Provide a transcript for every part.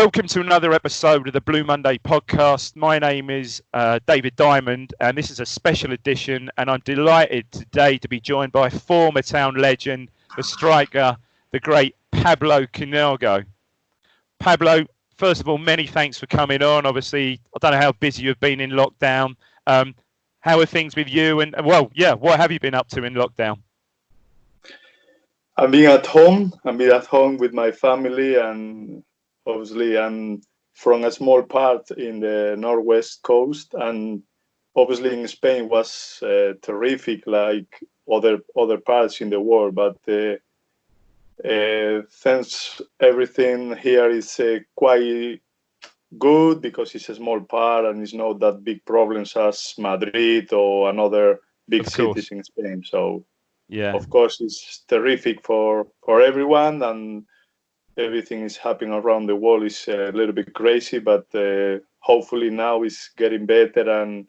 welcome to another episode of the Blue Monday podcast. My name is David Diamond, and this is a special edition, and I'm delighted today to be joined by former Town legend, the striker, the great Pablo Counago. Pablo, first of all, many thanks for coming on. Obviously, I don't know how busy you've been in lockdown. How are things with you? And, well, yeah, what have you been up to in lockdown? I've been at home. I've been at home with my family, and obviously I'm from a small part in the northwest coast, and obviously in Spain was terrific, like other parts in the world. But since everything here is quite good because it's a small part and it's not that big problems as Madrid or another big cities in Spain. So yeah, of course it's terrific for everyone, and everything is happening around the world is a little bit crazy, but hopefully now it's getting better, and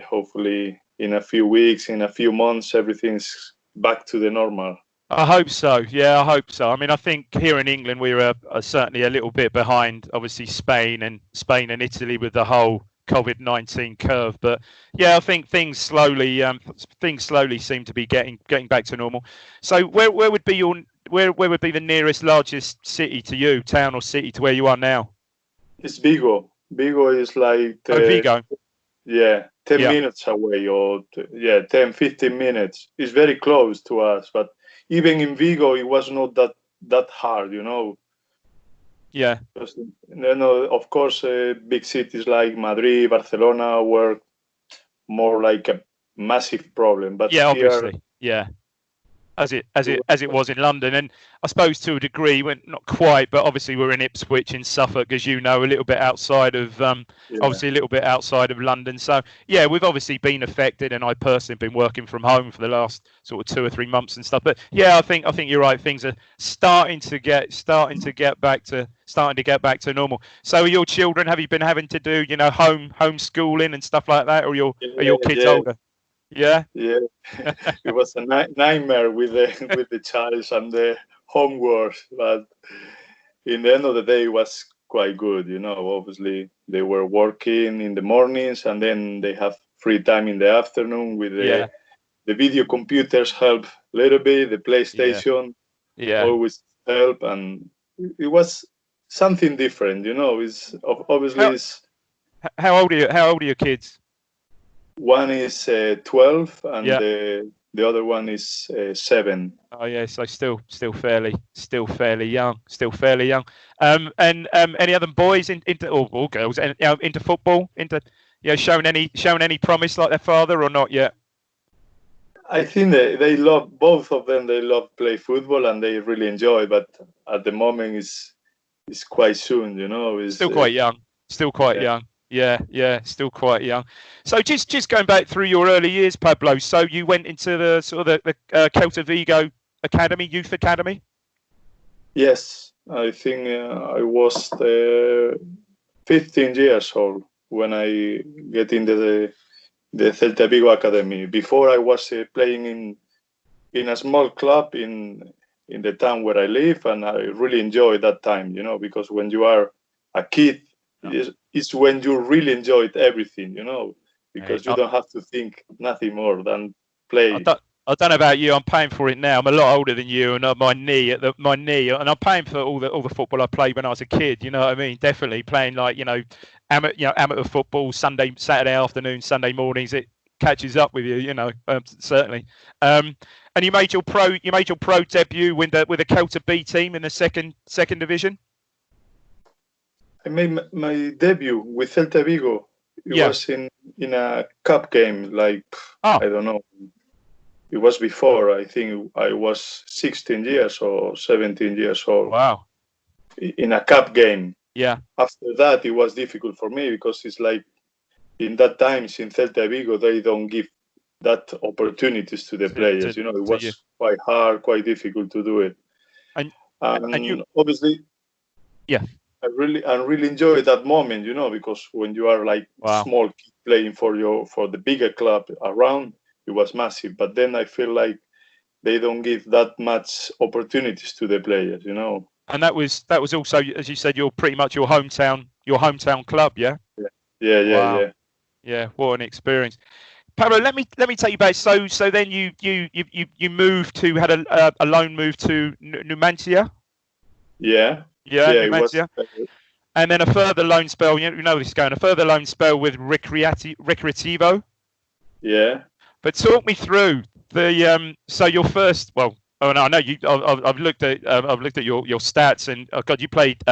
hopefully in a few weeks, in a few months, everything's back to the normal. I hope so. Yeah, I hope so. I mean, I think here in England we are certainly a little bit behind, obviously Spain and Italy with the whole COVID-19 curve. But yeah, I think things slowly seem to be getting back to normal. So where would be the nearest largest city to you, town or city to where you are now? It's Vigo. Vigo is like Vigo. Yeah, 10 minutes away, or 10, 15 minutes. It's very close to us, but even in Vigo, it was not that hard, you know. Yeah. Because, of course, big cities like Madrid, Barcelona were more like a massive problem. But yeah, here, obviously, yeah. As it was in London, and I suppose to a degree, not quite, but obviously we're in Ipswich in Suffolk, as you know, a little bit outside of obviously a little bit outside of London. So yeah, we've obviously been affected, and I personally have been working from home for the last sort of 2 or 3 months and stuff. But yeah, I think you're right. Things are starting to get back to normal. So are your children? Have you been having to do homeschooling and stuff like that, or are your kids older? Yeah. It was a nightmare with the child and the homework, but in the end of the day, it was quite good. You know, obviously they were working in the mornings, and then they have free time in the afternoon. With the video computers help a little bit. The PlayStation always help, and it was something different. You know, it's obviously. How old are your kids? One is 12, and the other one is 7. Oh yeah, so still fairly young. And any other boys or girls into football, showing any promise like their father, or not yet? I think they love, both of them. They love play football and they really enjoy. But at the moment, it's quite soon. You know, it's still quite young. Young. Yeah, still quite young. So just going back through your early years, Pablo. So you went into the sort of the Celta Vigo Academy, youth academy. Yes, I think I was 15 years old when I get into the Celta Vigo Academy. Before I was playing in a small club in the town where I live, and I really enjoyed that time. You know, because when you are a kid. It's when you really enjoyed everything, you know, because you don't have to think nothing more than play. I don't know about you. I'm paying for it now. I'm a lot older than you, and my knee, and I'm paying for all the football I played when I was a kid. You know what I mean? Definitely playing like amateur football, Saturday afternoon, Sunday mornings. It catches up with you, certainly. And you made your pro debut with a Celta B team in the second division. I made my debut with Celta Vigo. It was in a cup game, like I don't know. It was before. I think I was 16 years or 17 years old. Wow! In a cup game. Yeah. After that, it was difficult for me because it's like in that times in Celta Vigo they don't give that opportunities to the players. It was quite hard, quite difficult to do it. And you obviously. Yeah. I really enjoyed that moment, because when you are like small kid playing for the bigger club around, it was massive. But then I feel like they don't give that much opportunities to the players, And that was also, as you said, you're pretty much your hometown club, yeah. Wow. Yeah, what an experience. Pablo, let me take you back. So then you moved to had a loan move to Numancia. Yeah, Numancia. And then a further loan spell. You know this is going. A further loan spell with Recreativo. Yeah. But talk me through the so your first. Well, oh no, I know you. I've looked at your stats, and oh God, you played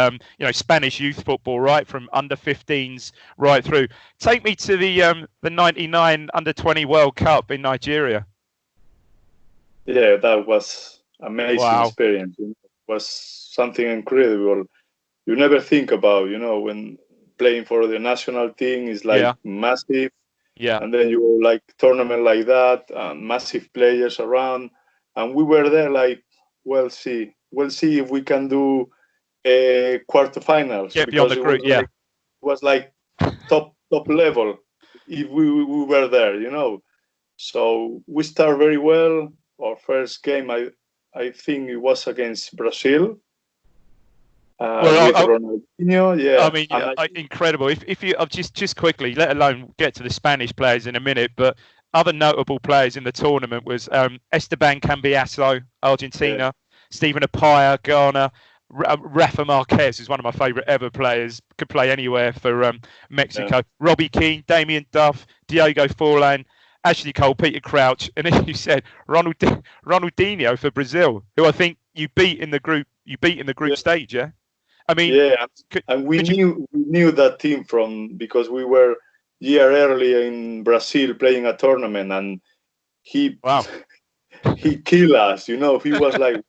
Spanish youth football right from under 15s right through. Take me to the '99 under-20 World Cup in Nigeria. Yeah, that was amazing experience. It was something incredible. You never think about, when playing for the national team is like massive. Yeah. And then you go like tournament like that, massive players around, and we were there like, we'll see if we can do quarterfinals. Get beyond the group. It was like top level if we were there, So we start very well. Our first game, I think it was against Brazil. With Ronaldinho, I mean, incredible. If you just quickly, let alone get to the Spanish players in a minute, but other notable players in the tournament was Esteban Cambiaso, Argentina, Stephen Apaya, Ghana, Rafa Marquez is one of my favourite ever players. Could play anywhere for Mexico. Robbie Keane, Damien Duff, Diego Forlan, Ashley Cole, Peter Crouch, and as you said, Ronaldinho for Brazil, who I think you beat in the group. You beat in the group stage, yeah. I mean, and we knew that team because we were year earlier in Brazil playing a tournament, and he killed us. He was like,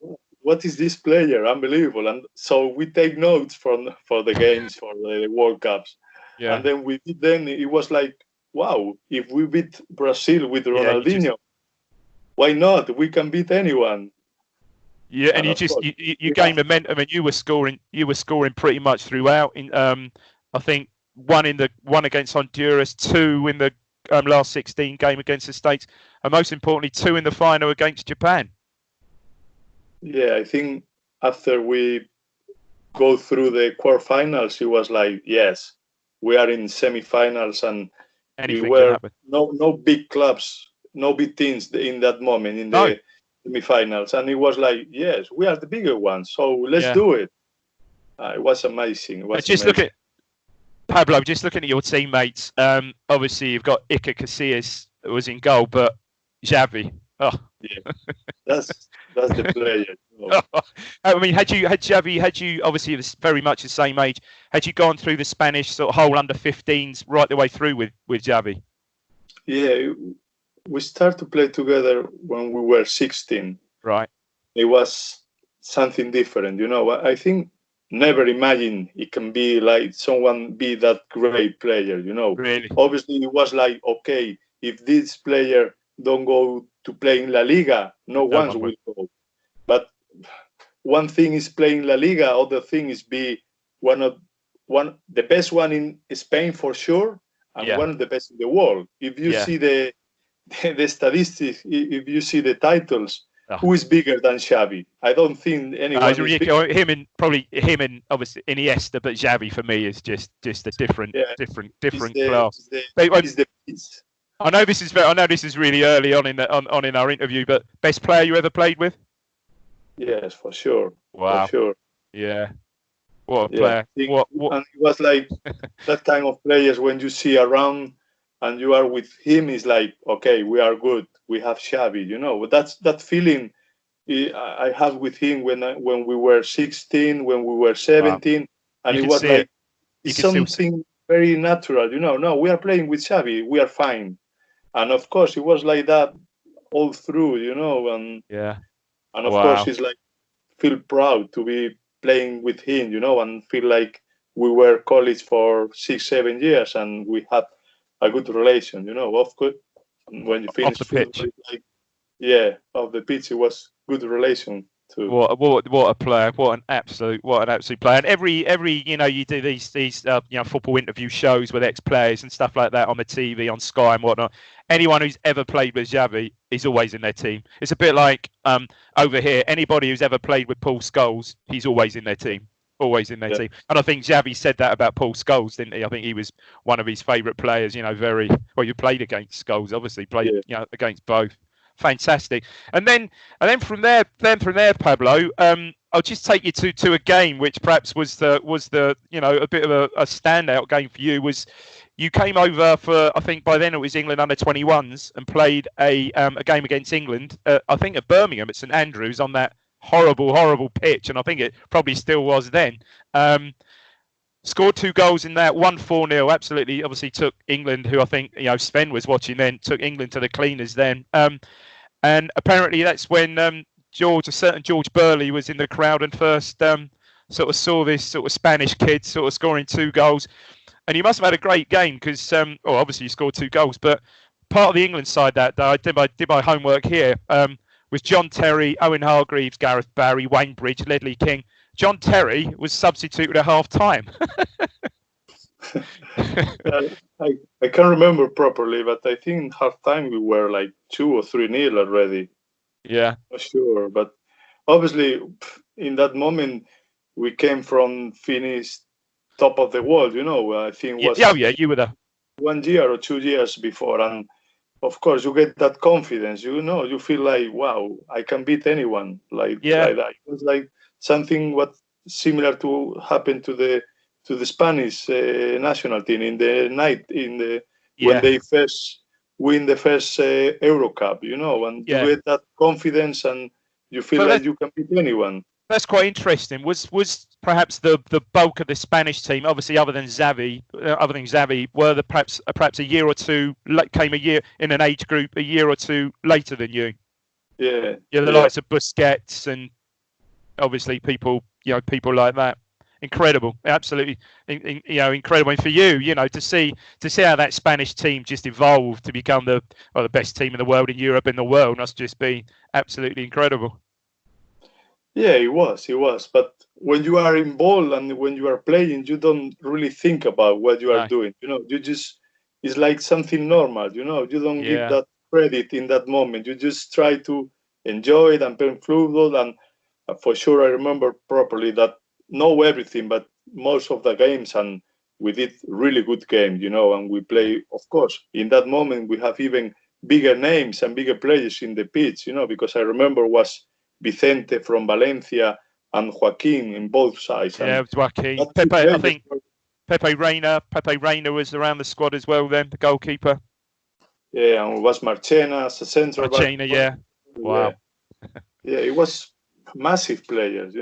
"What is this player? Unbelievable!" And so we take notes for the games for the World Cups, and then we beat them. It was like, wow! If we beat Brazil with Ronaldinho, why not? We can beat anyone. Yeah, and you gained momentum, and you were scoring pretty much throughout. In I think one against Honduras, 2 in the last 16 game against the States, and most importantly 2 in the final against Japan. Yeah, I think after we go through the quarterfinals, it was like, yes, we are in semifinals, and we were no big clubs, no big teams in that moment in the semi-finals, and it was like, yes, we are the bigger ones, so let's do it. It was amazing. Look at Pablo. Just looking at your teammates. Obviously, you've got Iker Casillas who was in goal, but Xavi. That's the player. I mean, had you obviously it was very much the same age. Had you gone through the Spanish sort of whole under 15s right the way through with Xavi? Yeah. We started to play together when we were 16. Right. It was something different, I think never imagine it can be like someone be that great player, Really? Obviously, it was like, okay, if this player don't go to play in La Liga, no one will go. But one thing is playing La Liga, other thing is be the best one in Spain for sure, and one of the best in the world. If you see the statistics, if you see the titles, who is bigger than Xavi? I don't think anyone is bigger. Him and obviously Iniesta, but Xavi for me is just a different class. I know this is really early on in our interview, but best player you ever played with? Yes, for sure. Wow. For sure. Yeah. What a player. And it was like that kind of players when you see around and you are with him, is like, okay, we are good. We have Xavi, That's that feeling I have with him when we were 16, when we were 17, and it was like something very natural, No, we are playing with Xavi, we are fine. And of course, it was like that all through, and of course, it's like feel proud to be playing with him, and feel like we were colleagues for 6-7 years, and we had a good relation, Of course, when you finish off the pitch, off the pitch, it was good relation. What a player! What an absolute player! And every you do these football interview shows with ex-players and stuff like that on the TV, on Sky and whatnot. Anyone who's ever played with Xavi is always in their team. It's a bit like over here. Anybody who's ever played with Paul Scholes, he's always in their team. Always in their team. And I think Xavi said that about Paul Scholes, didn't he? I think he was one of his favourite players. Very well. You played against Scholes, obviously. Played against both. Fantastic. And then from there, Pablo, I'll just take you to a game which perhaps was the a bit of a standout game for you. Was you came over for, I think by then it was England under-21s, and played a game against England, I think at Birmingham at St Andrews on that horrible pitch, and I think it probably still was then. Scored 2 goals in that, won 4-0. Absolutely, obviously took England, who I think Sven was watching then, took England to the cleaners then. And apparently that's when a certain George Burley was in the crowd and first sort of saw this sort of Spanish kid sort of scoring 2 goals. And he must have had a great game because, obviously you scored 2 goals, but part of the England side that I did my homework here was John Terry, Owen Hargreaves, Gareth Barry, Wayne Bridge, Ledley King. John Terry was substituted at half time. I can't remember properly, but I think half time we were like 2 or 3-0 already. Yeah. Not sure. But obviously, in that moment, we came from finished top of the world, I think was. You were there. 1 year or 2 years before. And of course, you get that confidence, you feel like, wow, I can beat anyone like that. It was like something what similar to happen to the Spanish national team in the night when they first win the first Euro Cup, and you get that confidence and you feel like you can beat anyone. That's quite interesting. Was perhaps the bulk of the Spanish team, obviously other than Xavi, were perhaps a year or two came a year in an age group a year or two later than you? Yeah. The likes of Busquets and obviously people like that. Incredible, absolutely, incredible. And for you, to see how that Spanish team just evolved to become the best team in the world, in Europe, in the world, must just be absolutely incredible. Yeah, it was. But when you are involved and when you are playing, you don't really think about what you are doing. You just, it's like something normal. You don't give that credit in that moment. You just try to enjoy it and play football. And for sure, I remember properly that know everything, but most of the games, and we did really good games, and we play, of course, in that moment, we have even bigger names and bigger players in the pitch, because I remember was Vicente from Valencia and Joaquin in both sides. Yeah, it was Joaquin. Pepe, I think Pepe Reina was around the squad as well then, the goalkeeper. Yeah, and it was Marchena as a central back. Marchena, yeah. Wow. Yeah, it was massive players,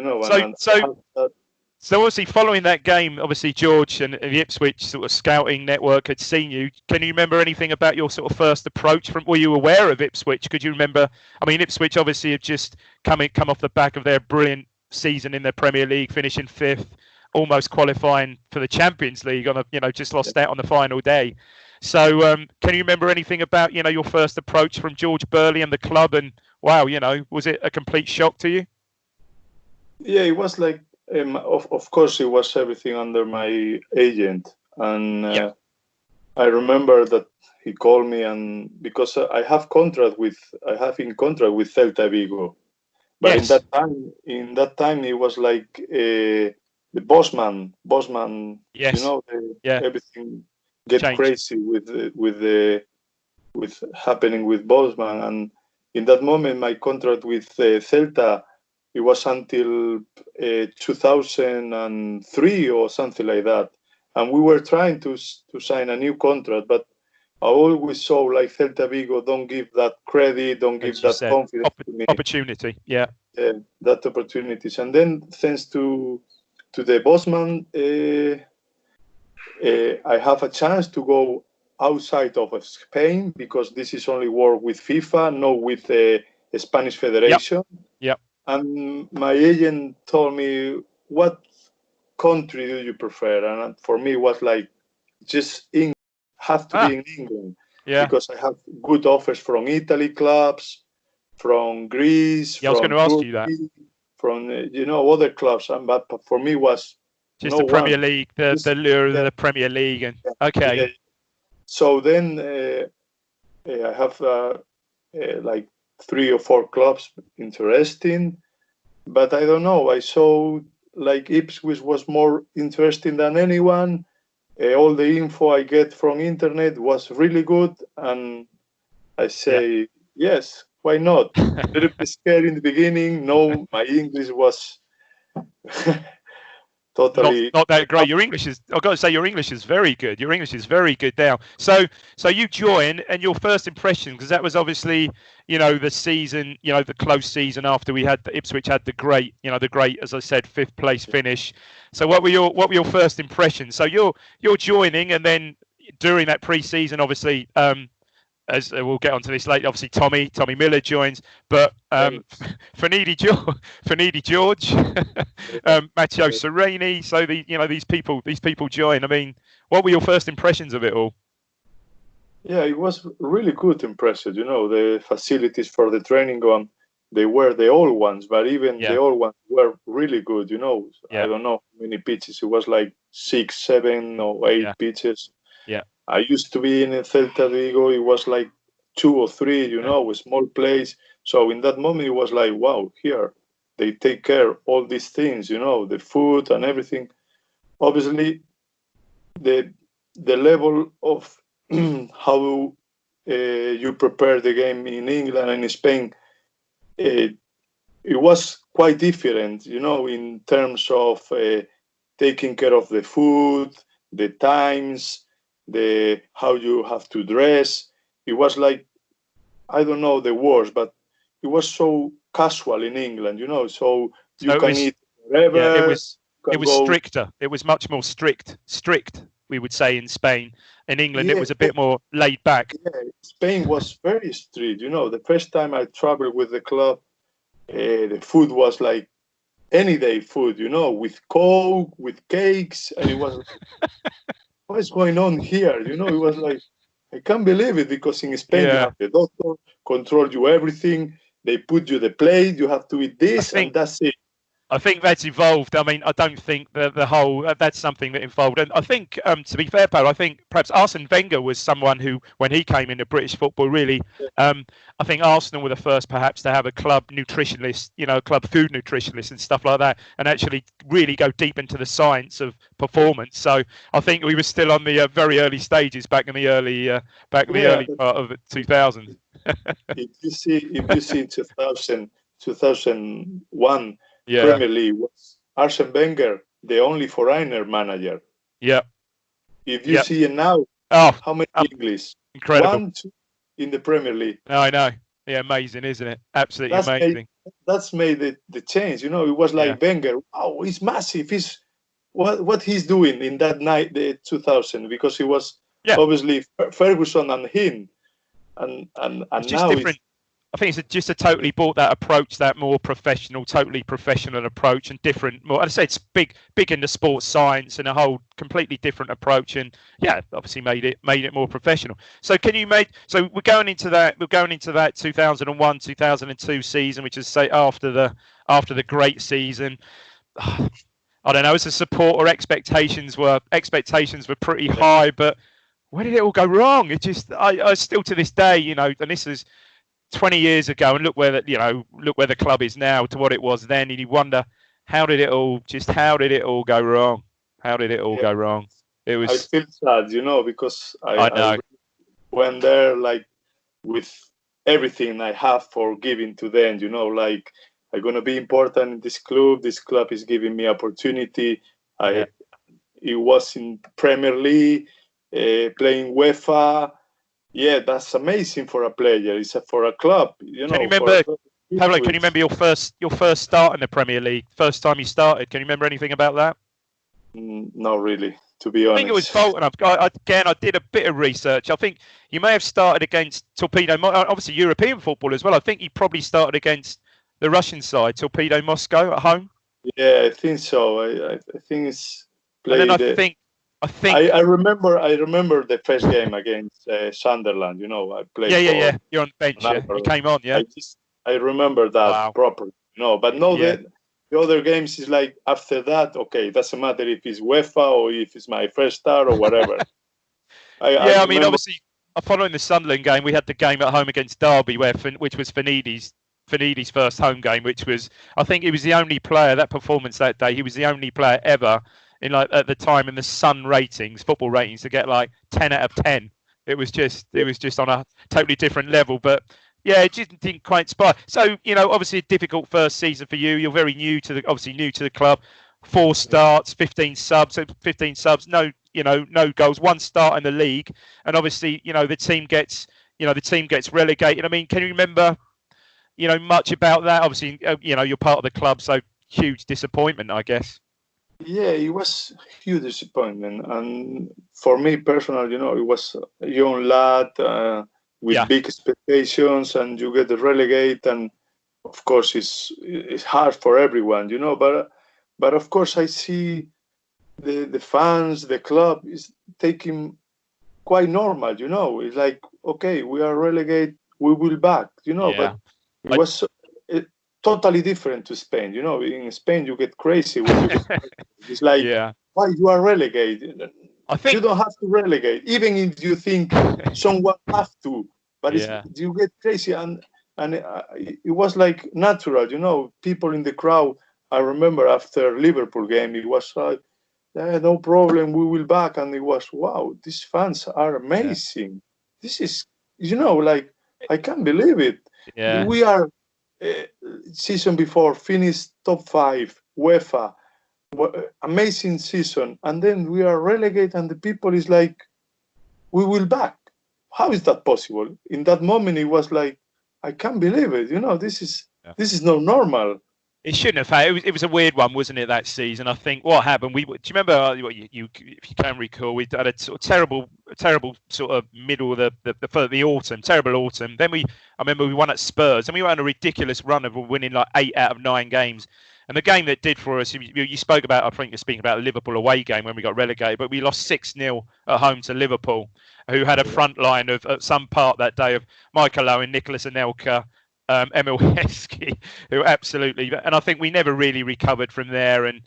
So obviously following that game, obviously George and the Ipswich sort of scouting network had seen you. Can you remember anything about your sort of first approach? Were you aware of Ipswich? Could you remember? I mean, Ipswich obviously have just come off the back of their brilliant season in their Premier League, finishing 5th, almost qualifying for the Champions League on just lost out on the final day. So can you remember anything about your first approach from George Burley and the club? And wow, was it a complete shock to you? Yeah, it was like. Of course, it was everything under my agent, and I remember that he called me, and because I have in contract with Celta Vigo, but in that time it was like the Bosman, everything get changed. Crazy with happening with Bosman, and in that moment my contract with Celta. It was until 2003 or something like that. And we were trying to sign a new contract, but I always saw like Celta Vigo don't give that credit, don't give that confidence to me. Opportunity, yeah. That opportunities. And then thanks to the Bosman, I have a chance to go outside of Spain because this is only work with FIFA, not with the Spanish Federation. Yep. And my agent told me, what country do you prefer? And for me, it was like, just England, have to be in England. Yeah. Because I have good offers from Italy clubs, from Greece. Yeah, I was going to ask you that. other clubs, but for me was just the Premier League, the lure of the Premier League, and okay. Yeah. So then I have like 3 or 4 clubs interesting, but I don't know. I saw like Ipswich was more interesting than anyone. All the info I get from internet was really good, and I say yes, why not? A little bit scared in the beginning. No, my English was totally not that great. Your English is, I've got to say, your English is very good. Your English is very good now. So you join, and your first impression, because that was obviously, the season, the close season after we had Ipswich had the great, as I said, 5th place finish. So what were your first impressions? So you're joining, and then during that pre-season, obviously, as we'll get onto this later, obviously Tommy Miller joins, but Fanidi George, Matteo Sereni. So these people join. I mean, what were your first impressions of it all? Yeah, it was really good impression. The facilities for the training ground, they were the old ones, but even the old ones were really good. I don't know how many pitches. It was like 6, 7, or 8 pitches. Yeah. I used to be in Celta Vigo. It was like 2 or 3, a small place. So in that moment, it was like, wow, here they take care of all these things, the food and everything. Obviously, the level of how you prepare the game in England and in Spain, it was quite different, in terms of taking care of the food, the times, how you have to dress. It was like, I don't know the words, but it was so casual in England, so you can eat wherever. Yeah, it was stricter. It was much more strict, we would say, in Spain. In England, it was a bit more laid back. Yeah, Spain was very strict. The first time I traveled with the club, the food was like any day food, with Coke, with cakes, and it was what is going on here? It was like, I can't believe it, because in Spain you have the doctor control you everything. They put you the plate. You have to eat this, and that's it. I think that's evolved. I mean, I don't think the whole that's something that evolved. And I think, to be fair, Pablo, I think perhaps Arsene Wenger was someone who, when he came into British football, really, I think Arsenal were the first perhaps to have a club nutritionist, club food nutritionist and stuff like that, and actually really go deep into the science of performance. So I think we were still on the very early stages back in the early part of 2000. If you see 2001. Premier League was Arsene Wenger, the only foreigner manager. Yeah. If you see it now, how many English? Incredible. 1, 2 in the Premier League. No, I know. Yeah, amazing, isn't it? Absolutely amazing. That's made the change. It was like Wenger. Wow, he's massive. He's what he's doing in that night, the 2000, because it was obviously Ferguson and him, and it's now different. I think it's just totally brought that approach, that more totally professional approach, and different. More, I'd say it's big into sports science and a whole completely different approach, and obviously made it more professional. So so we're going into that 2001, 2002 season, which is after the great season. I don't know. As a supporter, expectations were pretty high, but where did it all go wrong? It just I still to this day, and this is 20 years ago, and look where the club is now to what it was then, and you wonder how did it all go wrong? How did it all go wrong? It was. I feel sad, because I went there like with everything I have for giving to them. Like I'm gonna be important in this club. This club is giving me opportunity. It was in Premier League, playing UEFA. Yeah, that's amazing for a player. It's for a club, Can you remember, Pablo? Can you remember your first start in the Premier League? First time you started? Can you remember anything about that? Not really, to be honest. I think it was Bolton. I did a bit of research. I think you may have started against Torpedo, obviously European football as well. I think you probably started against the Russian side, Torpedo Moscow, at home. Yeah, I think so. I think it's played. And then I remember the first game against Sunderland. I played. Yeah. You're on the bench. Yeah. You came on. Yeah. I remember that properly. But the other games is like after that, okay, it doesn't matter if it's UEFA or if it's my first start or whatever. I mean, obviously, following the Sunderland game, we had the game at home against Derby, which was Finidi's first home game, which was, I think he was the only player, that performance that day, he was the only player ever in, like, at the time in the Sun ratings, football ratings, to get like 10 out of 10. It was just on a totally different level. But yeah, it just didn't quite inspire. So, obviously a difficult first season for you. You're very new to the club. 4 starts, 15 subs, no goals, 1 start in the league, and obviously, the team gets relegated. I mean, can you remember, much about that? Obviously, you're part of the club, so huge disappointment, I guess. Yeah, it was huge disappointment, and for me personally, it was a young lad with big expectations, and you get relegated, and of course it's hard for everyone, but of course I see the fans, the club is taking quite normal, It's like, okay, we are relegated, we will back, but it was totally different to Spain. In Spain you get crazy when you get it's like, why you are relegated? I think you don't have to relegate, even if you think someone have to, but you get crazy, and it was like natural, people in the crowd. I remember after Liverpool game, it was like, no problem, we will back, and it was, wow, these fans are amazing. This is, like, I can't believe it. We are season before finished top 5 UEFA, amazing season, and then we are relegated, and the people is like, we will back. How is that possible? In that moment, it was like, I can't believe it. This is not normal. It shouldn't have. It was a weird one, wasn't it, that season? I think what happened. Do you remember? If you can recall, we had a sort of terrible sort of middle of the autumn, terrible autumn. Then I remember we won at Spurs, and we were on a ridiculous run of winning like 8 out of 9 games. And the game that did for us, you spoke about. I think you're speaking about the Liverpool away game when we got relegated, but we lost 6-0 at home to Liverpool, who had a front line of at some part that day of Michael Owen, Nicholas Anelka, Emil Heskey, who absolutely, and I think we never really recovered from there, and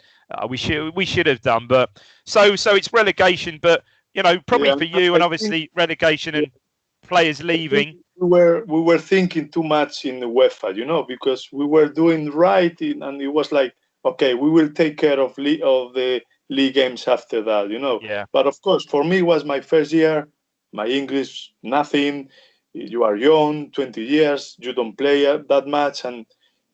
we should have done. But so it's relegation, but probably for you, and obviously relegation and players leaving. We were thinking too much in the UEFA, because we were doing right, and it was like, okay, we will take care of the league games after that, Yeah. But of course, for me, it was my first year, my English nothing. You are young, 20 years, you don't play that much, and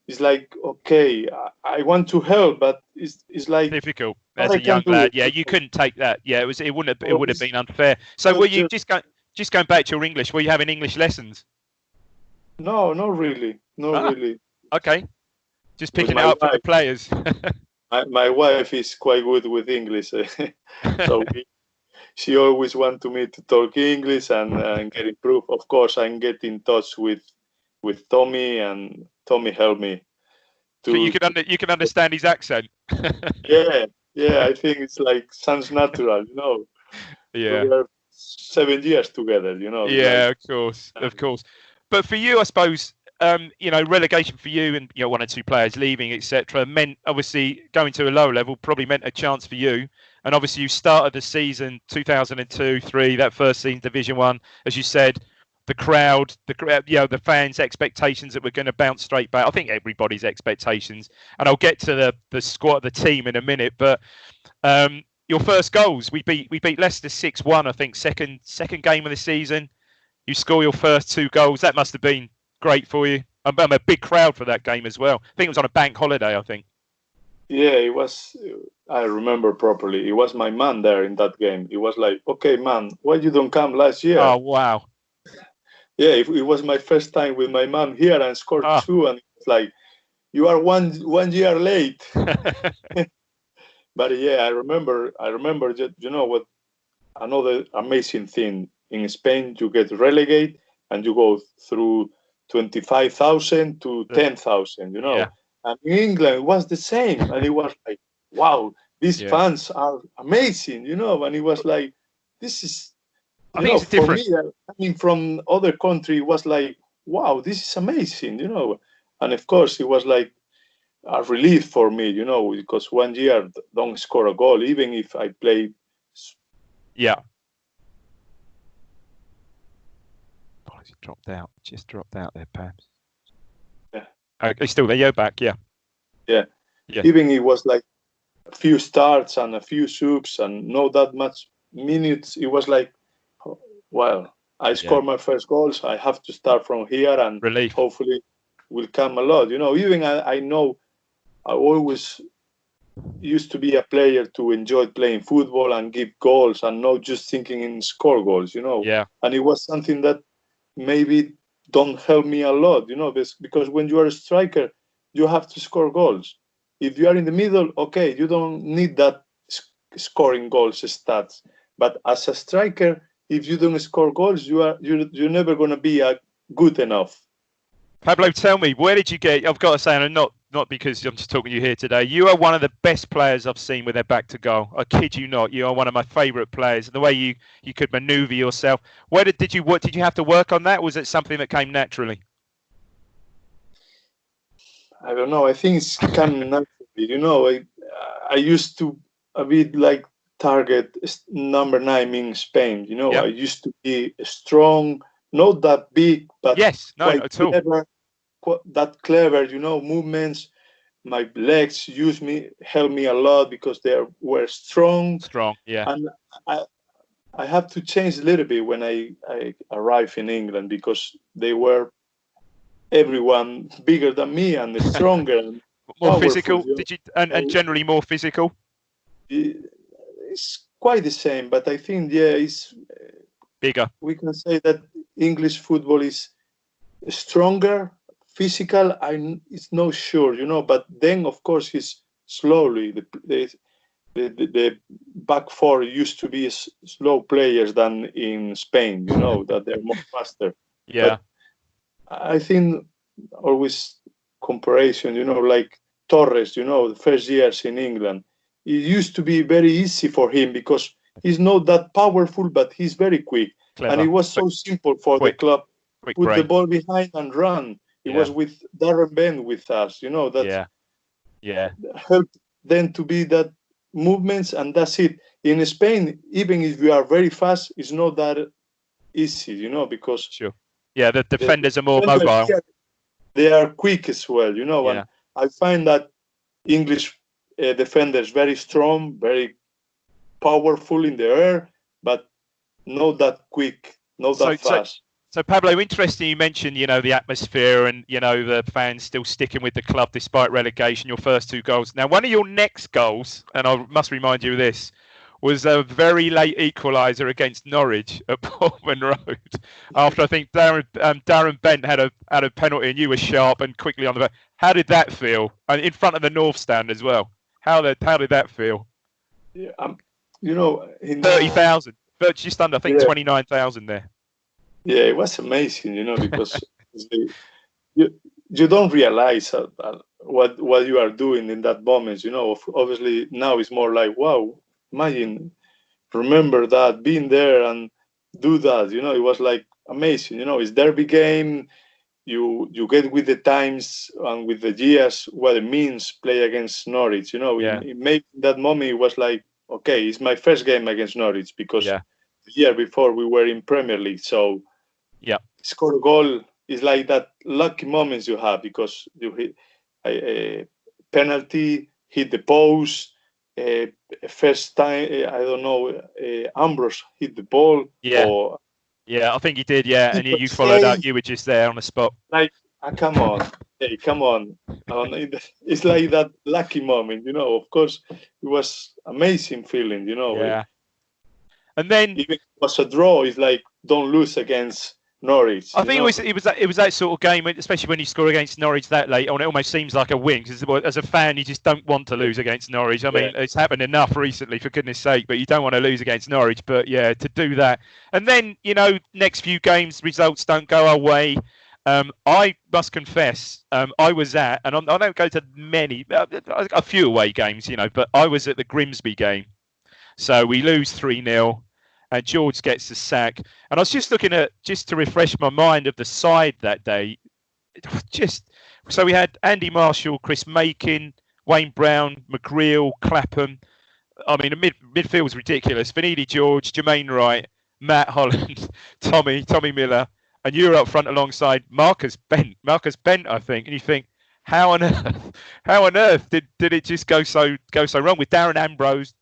it's like, okay, I want to help, but it's like difficult as a young lad. Yeah, you couldn't take that. Yeah, it would have been unfair. So were you just going back to your English? Were you having English lessons? No, not really, really. Okay, just picking it up from the players. my wife is quite good with English, so. She always wanted me to talk English and get improved. Of course, I get in touch with Tommy, and Tommy helped me. So you can understand his accent. yeah, I think it's like sounds natural, Yeah. We were 7 years together, Yeah, like, of course. But for you, I suppose, relegation for you and 1 or 2 players leaving, etc., meant obviously going to a lower level probably meant a chance for you. And obviously, you started the season 2002-03, that first season, Division 1, as you said, the crowd, the fans' expectations that we're going to bounce straight back. I think everybody's expectations, and I'll get to the squad, the team in a minute. But your first goals, we beat Leicester 6-1. I think second game of the season, you score your first 2 goals. That must have been great for you. I'm a big crowd for that game as well. I think it was on a bank holiday, I think. Yeah, it was. I remember properly. It was my man there in that game. It was like, okay, man, why you don't come last year? Oh, wow. Yeah, it was my first time with my mom here, and scored 2, and it's like, you are one year late. But yeah, I remember. What? Another amazing thing in Spain, you get relegated, and you go through 25,000 to 10,000. Yeah. And in England, it was the same. And it was like, wow, these fans are amazing, And it was like, this is, I think it's different. For me, coming from other country, it was like, wow, this is amazing, And of course, it was like, a relief for me, because 1 year don't score a goal, even if I play. Yeah. He dropped out. Just dropped out there, Pabs. Yeah. Okay, still there. You're back. Yeah. Yeah. Even it was like a few starts and a few subs and not that much minutes. It was like, well, I scored my first goals. I have to start from here, and relief. Hopefully will come a lot. Even I know I always used to be a player to enjoy playing football and give goals and not just thinking in score goals, Yeah. And it was something that maybe don't help me a lot, because when you are a striker, you have to score goals. If you are in the middle, okay, you don't need that scoring goals stats. But as a striker, if you don't score goals, you're never going to be good enough. Pablo, tell me, where did you get? I've got to say, and not because I'm just talking to you here today. You are one of the best players I've seen with their back to goal. I kid you not. You are one of my favourite players. The way you could manoeuvre yourself. What did you have to work on that? Or was it something that came naturally? I don't know. I think it's come naturally. I used to a bit like target number 9 in Spain. I used to be strong, not that big, but quite clever. That clever, movements. My legs helped me a lot because they were strong. Strong, yeah. And I have to change a little bit when I arrived in England because they were everyone bigger than me and stronger and more powerful, physical. Did you and generally more physical? It's quite the same, but I think it's bigger. We can say that English football is stronger, physical. It's not sure, but then of course it's slowly the back four used to be slow players than in Spain, that they're more faster. Yeah. But I think always comparison, like Torres, the first years in England, it used to be very easy for him because he's not that powerful, but he's very quick. Clever. And it was so simple for the club. Put the ball behind and run. It was with Darren Bent with us, that helped them to be that movements, and that's it. In Spain, even if you are very fast, it's not that easy, because the defenders are more mobile. They are quick as well, and I find that English defenders very strong, very powerful in the air, but not that quick, not that fast. So Pablo, interesting you mentioned, the atmosphere and, the fans still sticking with the club despite relegation, your first 2 goals. Now, one of your next goals, and I must remind you of this, was a very late equaliser against Norwich at Portman Road. After I think Darren Bent had a penalty and you were sharp and quickly on the back. How did that feel? And in front of the North Stand as well. How did that feel? Yeah, 30,000, just under, I think 29,000 there. Yeah, it was amazing, because you don't realize what you are doing in that moment. Obviously now it's more like, wow, imagine, remember that, being there and do that. It was like amazing. It's derby game. You get with the times and with the years what it means play against Norwich. Maybe in that moment it was like, okay, it's my first game against Norwich because the year before we were in Premier League. So score a goal is like that lucky moments you have because you hit a penalty, hit the post. First time, I don't know, Ambrose hit the ball. I think he did. And you followed up. You were just there on the spot. Like, come on, hey, come on. It's like that lucky moment, Of course, it was amazing feeling, And then even if it was a draw. It's like don't lose against Norwich. I think it was that sort of game, especially when you score against Norwich that late on. It almost seems like a win because as a fan, you just don't want to lose against Norwich. I mean, it's happened enough recently, for goodness sake. But you don't want to lose against Norwich. But to do that, and then next few games results don't go our way. I must confess, I was at, and I don't go to many, a few away games, but I was at the Grimsby game. So we lose 3-0. And George gets the sack. And I was just looking at, just to refresh my mind of the side that day. just so we had Andy Marshall, Chris Makin, Wayne Brown, McGreal, Clapham. I mean, the midfield was ridiculous. Vanidi George, Jermaine Wright, Matt Holland, Tommy Miller, and you were up front alongside Marcus Bent, I think. And you think, how on earth did it just go so wrong with Darren Ambrose,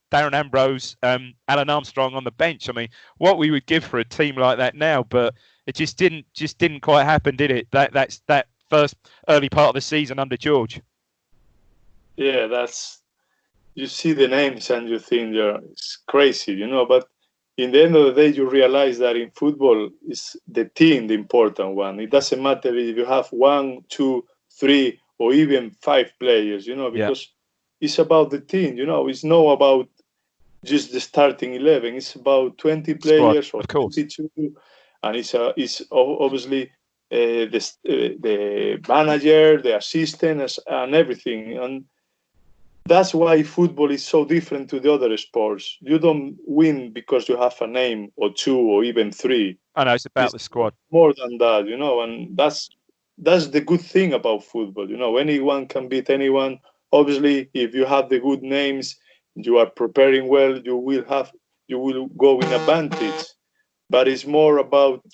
Alan Armstrong on the bench? I mean, what we would give for a team like that now, but it just didn't quite happen, did it? That's that first early part of the season under George. Yeah, you see the names and you think it's crazy, but in the end of the day, you realize that in football, it's the team, the important one. It doesn't matter if you have 1, 2, 3, or even 5 players, because it's about the team, it's not about just the starting 11. It's about 20 players or 22, and it's obviously the manager, the assistants, and everything. And that's why football is so different to the other sports. You don't win because you have a name or 2 or even 3. I know, it's about the squad. More than that, and that's the good thing about football. Anyone can beat anyone. Obviously, if you have the good names, you are preparing well, you will go in advantage. But it's more about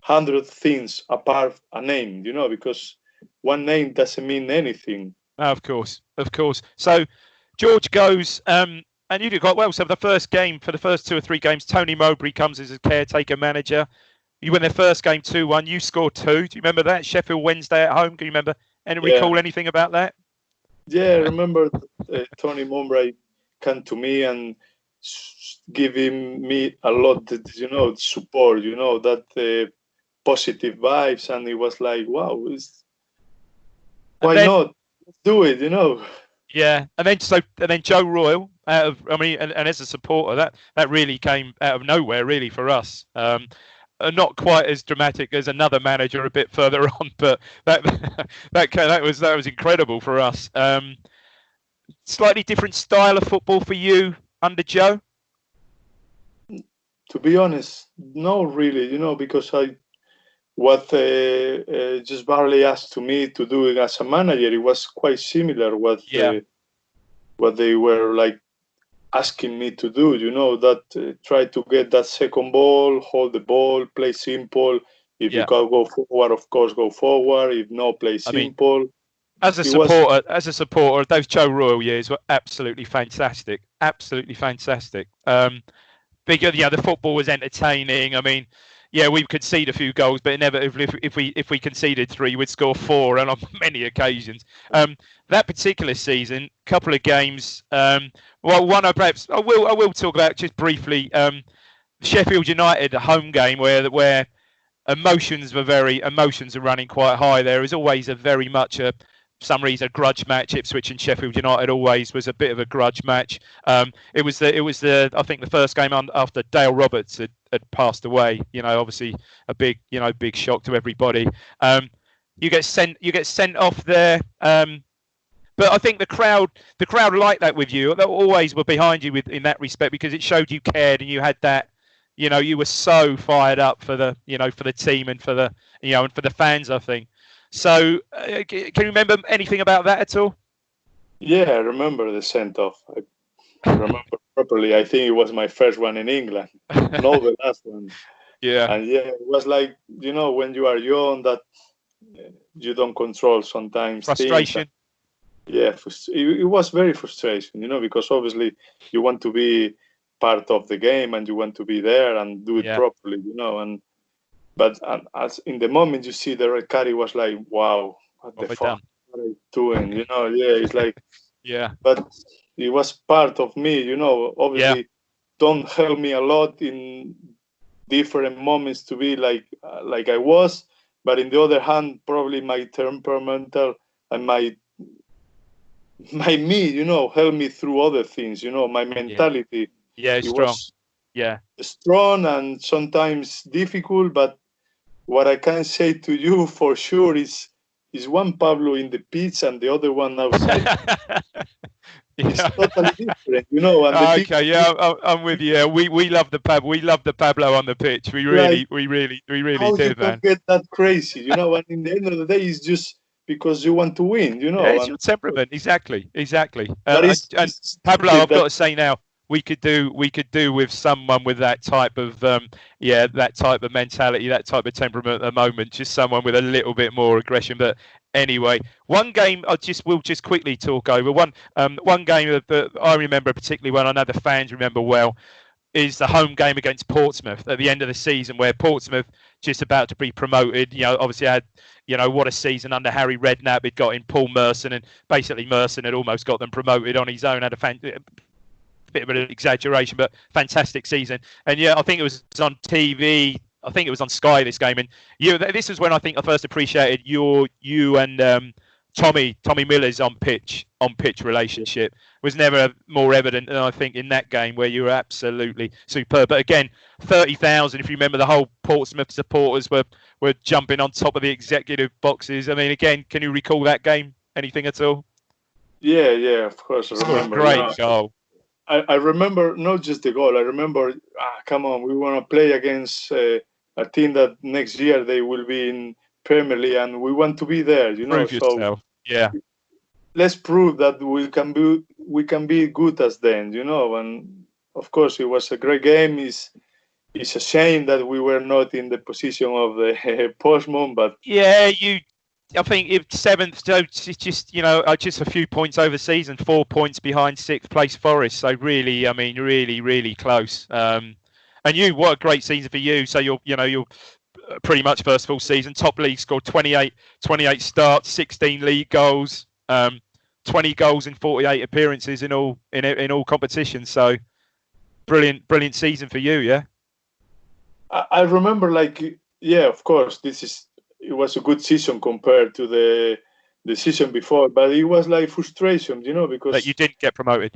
100 things apart a name, because one name doesn't mean anything. Of course. So George goes, and you did quite well. So the first 2 or 3 games, Tony Mowbray comes as a caretaker manager. You win their first game 2-1. You scored 2. Do you remember that? Sheffield Wednesday at home. Can you remember? Recall anything about that? Yeah, I remember Tony Mowbray came to me and giving me a lot, support. That positive vibes, and it was like, wow, why not? Let's do it, Yeah, and then Joe Royle and as a supporter, that really came out of nowhere, really, for us. Not quite as dramatic as another manager a bit further on, but that was incredible for us. Slightly different style of football for you under Joe. To be honest, no, really, because what just Burley asked to me to do as a manager, it was quite similar what they were like asking me to do, that try to get that second ball, hold the ball, play simple. If you can go forward, of course, go forward. If not, play simple. I mean, as a supporter, those Joe Royle years were absolutely fantastic. The football was entertaining. I mean, we conceded a few goals, but inevitably, if we conceded 3, we'd score 4, and on many occasions. That particular season, couple of games. One I will talk about just briefly. Sheffield United home game where emotions are running quite high. There is always for some reason a grudge match. Ipswich and Sheffield United always was a bit of a grudge match. It was I think the first game after Dale Roberts had passed away. Obviously a big shock to everybody. You get sent off there. But I think the crowd liked that with you. They always were behind you in that respect, because it showed you cared and you had that. You were so fired up for the team and for the and for the fans, I think. So, can you remember anything about that at all? Yeah, I remember the send-off. I remember properly. I think it was my first one in England, not the last one. Yeah. And it was like, when you are young, that you don't control sometimes. Frustration. It was very frustration, because obviously you want to be part of the game and you want to be there and do it properly, But as in the moment you see the red card, it was like, wow, what the fuck are they doing? It's like, But it was part of me, Obviously, don't help me a lot in different moments to be like I was. But in the other hand, probably my temperamental and my me, helped me through other things. My mentality. It's strong. Strong and sometimes difficult, but what I can say to you for sure is is one Pablo in the pitch and the other one outside. It's totally different, you know. And okay, yeah, I'm with you. We love the Pablo on the pitch. We really how do, you man. can get that crazy, you know. And in the end of the day, it's just because you want to win, you know. Yeah, it's your temperament, exactly. But And Pablo, I've got to say now, we could do with someone with that type of that type of mentality, that type of temperament at the moment. Just someone with a little bit more aggression. But anyway, one game we'll just quickly talk over. One game that I remember particularly well, I know the fans remember well, is the home game against Portsmouth at the end of the season, where Portsmouth just about to be promoted. You know, obviously had, you know, what a season under Harry Redknapp. He'd got in Paul Merson, and basically Merson had almost got them promoted on his own. Had a bit of an exaggeration, but fantastic season. And yeah, I think it was on TV. I think it was on Sky, this game. And this was when I think I first appreciated you and Tommy Miller's on pitch relationship. Was never more evident than I think in that game, where you were absolutely superb. But again, 30,000, if you remember, the whole Portsmouth supporters were jumping on top of the executive boxes. I mean, again, can you recall that game? Anything at all? Yeah, of course I remember. Great goal. I remember not just the goal. I remember, come on, we want to play against a team that next year they will be in Premier League, and we want to be there, you know. Prove yourself. Yeah. Let's prove that we can be good as them, you know. And of course, it was a great game. It's a shame that we were not in the position of the Portsmouth, but yeah, I think if seventh, so it's just, you know, just a few points over season, 4 points behind sixth place Forest. So really, I mean, really close. And what a great season for you. So you're pretty much first full season, top league, scored 28 starts, 16 league goals, 20 goals in 48 appearances in all competitions. So brilliant season for you. Yeah. I remember, of course, it was a good season compared to the season before, but it was like frustration, you know, because that you didn't get promoted.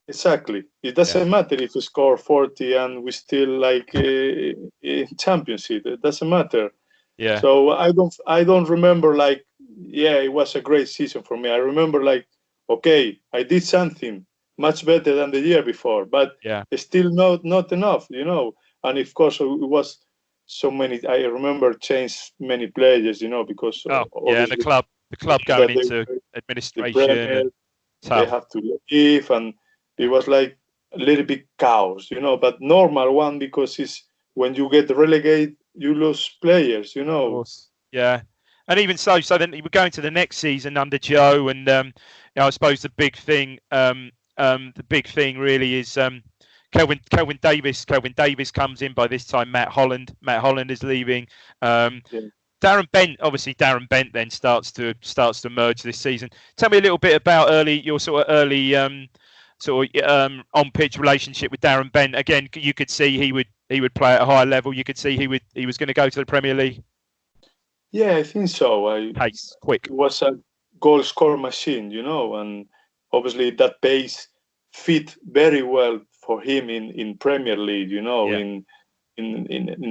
Exactly. It doesn't matter if you score 40 and we still in championship. It doesn't matter. Yeah. So I don't remember it was a great season for me. I remember okay, I did something much better than the year before, but still not enough, you know. And of course it was so many. I remember changed many players, you know, because and the club going into administration, they have to leave, and it was like a little bit chaos, you know, but normal one, because it's when you get relegated, you lose players, you know. Of course. Yeah. And even so then we're going to the next season under Joe, and I suppose the big thing really is Kelvin Davis. Kelvin Davis comes in by this time. Matt Holland is leaving. Darren Bent then starts to emerge this season. Tell me a little bit about your early on pitch relationship with Darren Bent. Again, you could see he would play at a higher level. You could see he was going to go to the Premier League. Yeah, I think so. Pace, quick. It was a goal score machine, you know, and obviously that pace fit very well for him in Premier League, you know, in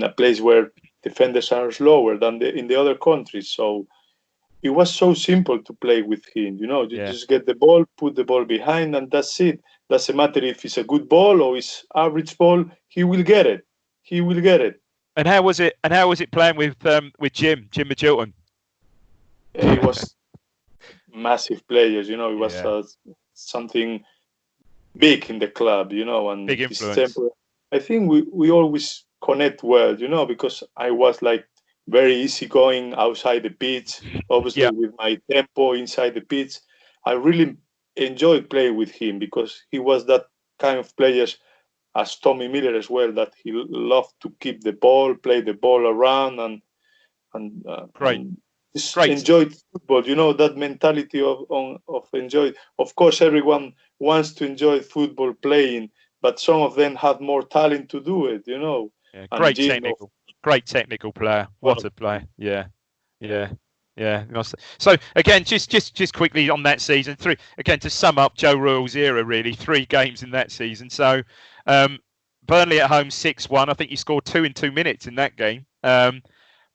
a place where defenders are slower than in the other countries. So it was so simple to play with him, you know. You just get the ball, put the ball behind, and that's it. Doesn't matter if it's a good ball or it's average ball. He will get it. And how was it playing with Jim Magilton? He was massive players, you know. It was something big in the club, you know, and big influence. I think we always connect well, you know, because I was very easygoing outside the pitch, obviously with my tempo inside the pitch. I really enjoyed playing with him because he was that kind of players, as Tommy Miller as well, that he loved to keep the ball, play the ball around, and enjoyed football. You know, that mentality of enjoy. Of course, everyone wants to enjoy football playing, but some of them have more talent to do it. You know, great technical player. What a player! Yeah. So again, just quickly on that season, to sum up Joe Royle's era, really 3 games in that season. So Burnley at home 6-1. I think you scored 2 in 2 minutes in that game.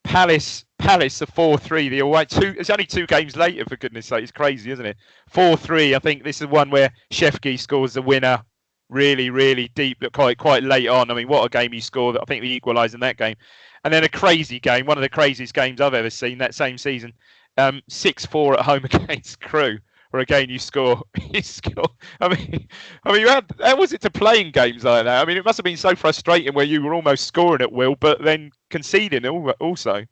Palace Palace, a 4-3, the away. It's only 2 games later, for goodness sake. It's crazy, isn't it? 4-3. I think this is one where Shefki scores the winner really, really deep, but quite late on. I mean, what a game he scored. I think we equalised in that game. And then a crazy game, one of the craziest games I've ever seen that same season. 6-4 at home against Crewe, where again you score. You score. I mean, how was it to play in games like that? I mean, it must have been so frustrating where you were almost scoring at will, but then conceding also.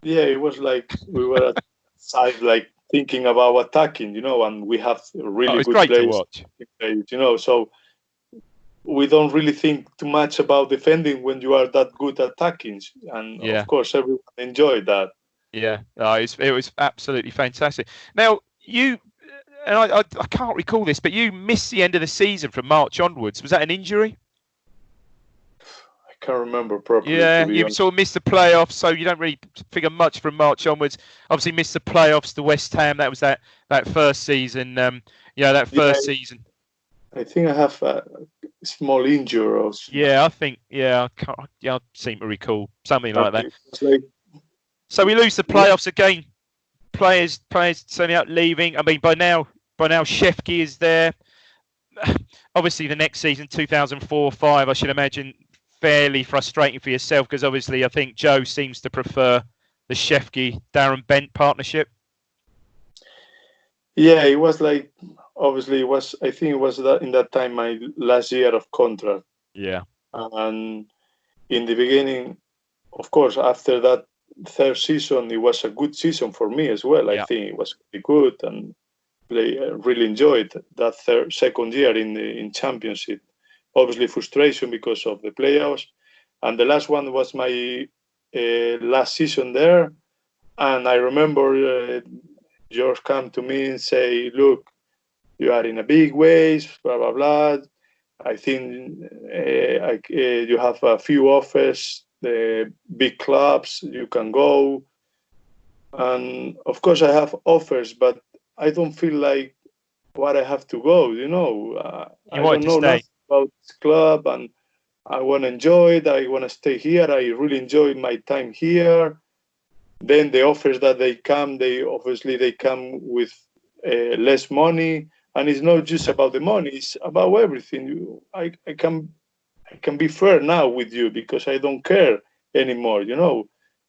Yeah, it was like we were at side, like thinking about attacking, and we have really good players. To watch. So we don't really think too much about defending when you are that good at attacking, and of course everyone enjoyed that. Yeah, it was absolutely fantastic. Now you and I can't recall this, but you missed the end of the season from March onwards. Was that an injury? Can't remember properly. Yeah, you sort of missed the playoffs, so you don't really figure much from March onwards. Obviously, missed the playoffs to West Ham. That was that first season. Season. I think I have a small injury. Yeah, I think. Yeah, I seem to recall something like that. So we lose the playoffs again. Players turning out leaving. I mean, by now Shefki is there. Obviously, the next season, 2004-05, I should imagine, fairly frustrating for yourself, because obviously I think Joe seems to prefer the Shefki-Darren Bent partnership. Yeah, it was like, obviously I think it was in that time my last year of contract. Yeah. And in the beginning, of course, after that third season, it was a good season for me as well. I think it was pretty good, and really enjoyed that second year in championship. Obviously frustration because of the playoffs, and the last one was my last season there. And I remember George came to me and say, "Look, you are in a big ways, blah blah blah. I think you have a few offers, the big clubs, you can go." And of course I have offers, but I don't feel like what I have to go. I don't know nothing about this club, and I want to enjoy it. I want to stay here. I really enjoy my time here. Then the offers that they come with less money, and it's not just about the money. It's about everything. I can be fair now with you because I don't care anymore.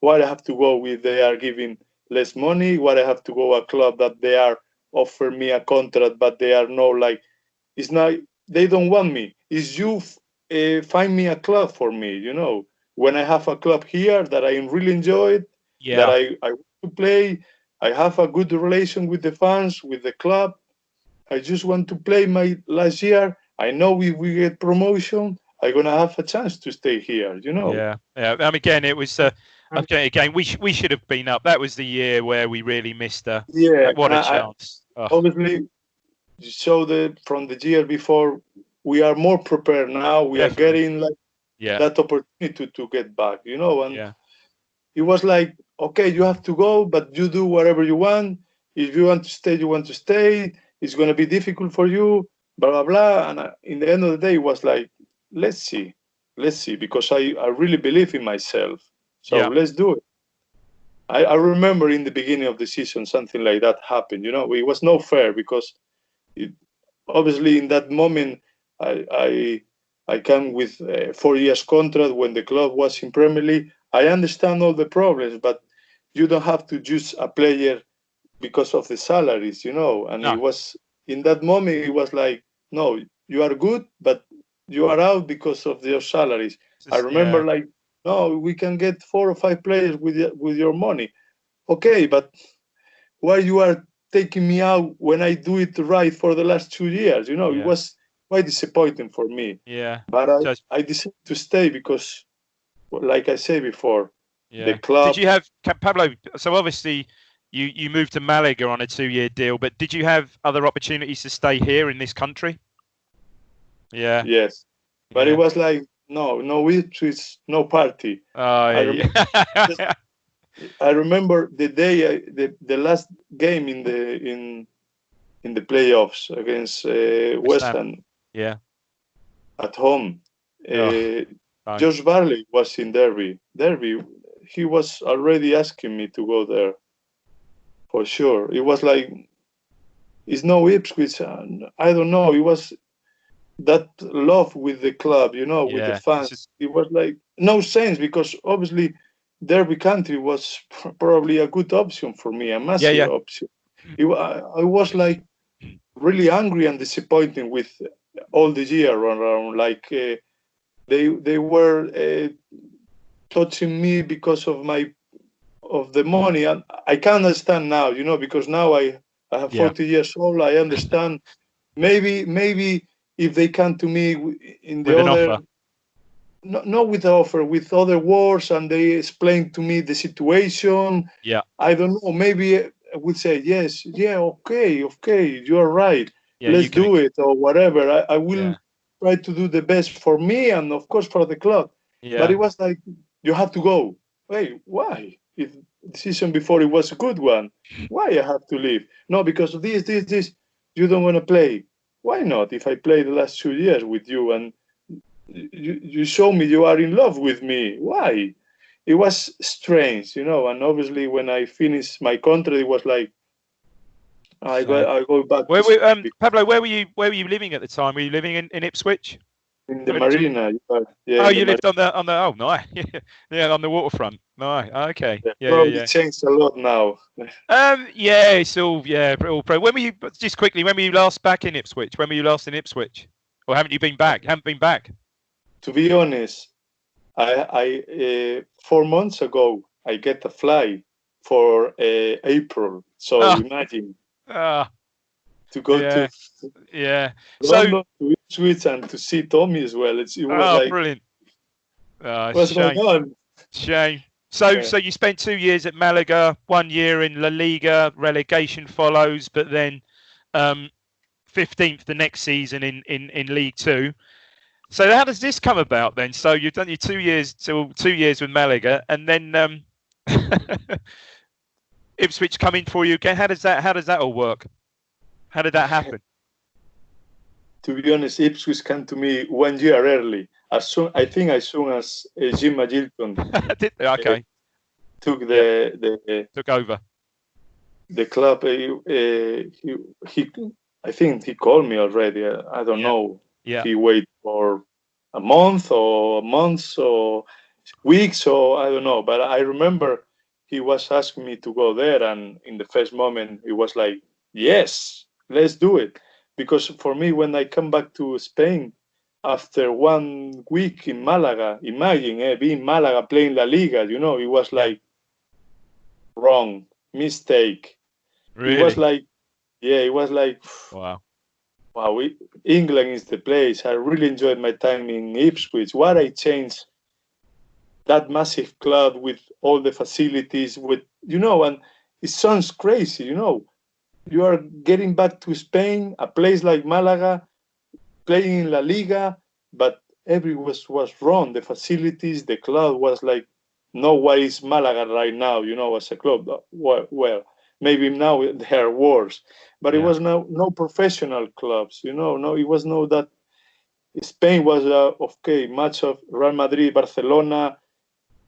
Why I have to go with they are giving less money? Why I have to go a club that they are offer me a contract, but they are no like, it's not, they don't want me. It's you find me a club for me, when I have a club here that I really enjoyed, that I want to play, I have a good relation with the fans, with the club. I just want to play my last year. I know if we get promotion, I'm going to have a chance to stay here, Yeah. Again, it was, again, we should have been up. That was the year where we really missed what a chance. Obviously, so from the year before, we are more prepared now. We are getting that opportunity to get back, and it was like, okay, you have to go, but you do whatever you want. If you want to stay, you want to stay. It's going to be difficult for you, blah, blah, blah. And in the end of the day, it was like, let's see, because I really believe in myself. So let's do it. I remember in the beginning of the season, something like that happened. It was no fair because obviously in that moment, I came with a 4 years contract when the club was in Premier League. I understand all the problems, but you don't have to choose a player because of the salaries, And it was in that moment, it was like, no, you are good, but you are out because of your salaries. I remember no, we can get 4 or 5 players with your money. Okay, but why you are taking me out when I do it right for the last 2 years? It was quite disappointing for me. Yeah. But I decided to stay because, like I said before, the club. Did you have, Pablo, so obviously you moved to Malaga on a 2-year deal, but did you have other opportunities to stay here in this country? Yeah. Yes. But it was like, no Ipswich, no party. I remember the day, the last game in the playoffs against West Ham. Yeah. At home. Josh Burley was in Derby. he was already asking me to go there for sure. It was like, it's no Ipswich. I don't know. It was that love with the club, you know, with the fans. It was like no sense, because obviously Derby County was probably a good option for me, a massive option. I was like really angry and disappointed with all the year around. Like they were touching me because of the money, and I can understand now, you know, because now I have 40 years old. I understand. Maybe if they come to me in the with other, an offer. not with the offer, with other words, and they explain to me the situation. Yeah. I don't know. Maybe I would say yes. Yeah. Okay. You are right. Yeah, Let's do it, or whatever. I will try to do the best for me and of course for the club. Yeah. But it was like, you have to go. Hey, why? If the season before it was a good one, why I have to leave? No, because of this. You don't want to play. Why not? If I played the last 2 years with you and you show me you are in love with me, why? It was strange, you know. And obviously, when I finished my contract, it was like I go back. Pablo, where were you living at the time? Were you living in Ipswich? In the marina. Yeah, you lived on the oh nice. Yeah, on the waterfront. Nice. Okay. Probably changed a lot now. It's all pro. When were you, just quickly, when were you last back in Ipswich? When were you last in Ipswich? Or haven't you been back? Haven't been back? To be honest, I 4 months ago I get a flight for April. So imagine to go to London, to Ipswich, and to see Tommy as well. It was like brilliant. What's going on? Shame. So you spent 2 years at Malaga, 1 year in La Liga, relegation follows, but then 15th the next season in League Two. So how does this come about then? So you've done your 2 years with Malaga, and then Ipswich come in for you again. How does that all work? How did that happen? To be honest, Ipswich came to me 1 year early. I soon as Jim Magilton took over the club. I think he called me already. I don't know. He waited for a month or weeks, or I don't know. But I remember he was asking me to go there, and in the first moment, it was like, yes, let's do it. Because for me, when I come back to Spain after 1 week in Malaga, imagine being Malaga playing La Liga, you know, it was like wrong, mistake. Really? It was like, wow, England is the place. I really enjoyed my time in Ipswich. What I changed, that massive club with all the facilities, with, you know, and it sounds crazy, you know. You are getting back to Spain, a place like Malaga, playing in La Liga, but everything was wrong. The facilities, the club was like, no, what is Malaga right now, you know, as a club? Well, maybe now they are worse, but it was no professional clubs, you know. No, it was no that. Spain was much of Real Madrid, Barcelona,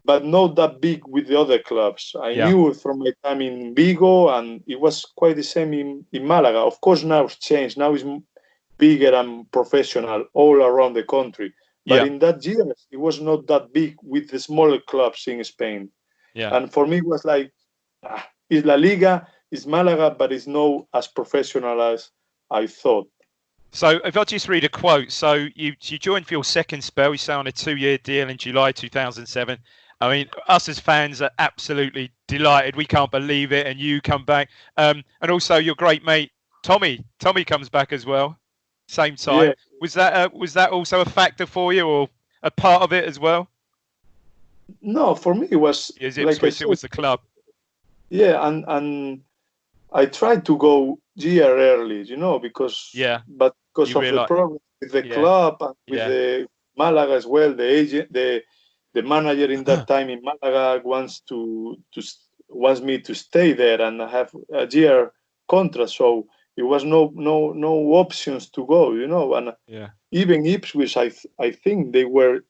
but not that big with the other clubs. I knew from my time in Vigo, and it was quite the same in Malaga. Of course, now it's changed. Now it's bigger and professional all around the country. But in that year, it was not that big with the smaller clubs in Spain. And for me, it was like, it's La Liga, it's Malaga, but it's not as professional as I thought. So if I just read a quote, so you joined for your second spell, you signed a 2-year deal in July 2007. I mean, us as fans are absolutely delighted. We can't believe it, and you come back. And also your great mate Tommy comes back as well, same time. Yeah. Was that also a factor for you, or a part of it as well? No, for me it was like I said, it was the club. Yeah, and I tried to go year early, you know, because of the problem with the club and with the Malaga as well. The agent, the manager in that time in Malaga wants me to stay there and have a year contract. So it was no options to go, you know. And even Ipswich, I think they were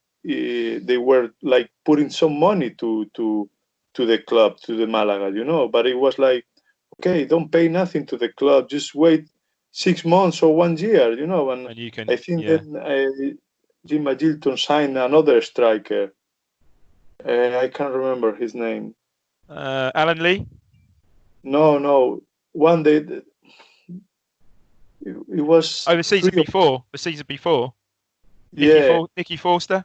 like putting some money to to the club, to the Malaga, but it was like, okay, don't pay nothing to the club, just wait 6 months or 1 year, and you can, I think then Jim Magilton signed another striker. I can't remember his name. Alan Lee? No. One day, it was... the season before. The season before. Yeah. Nicky Forster?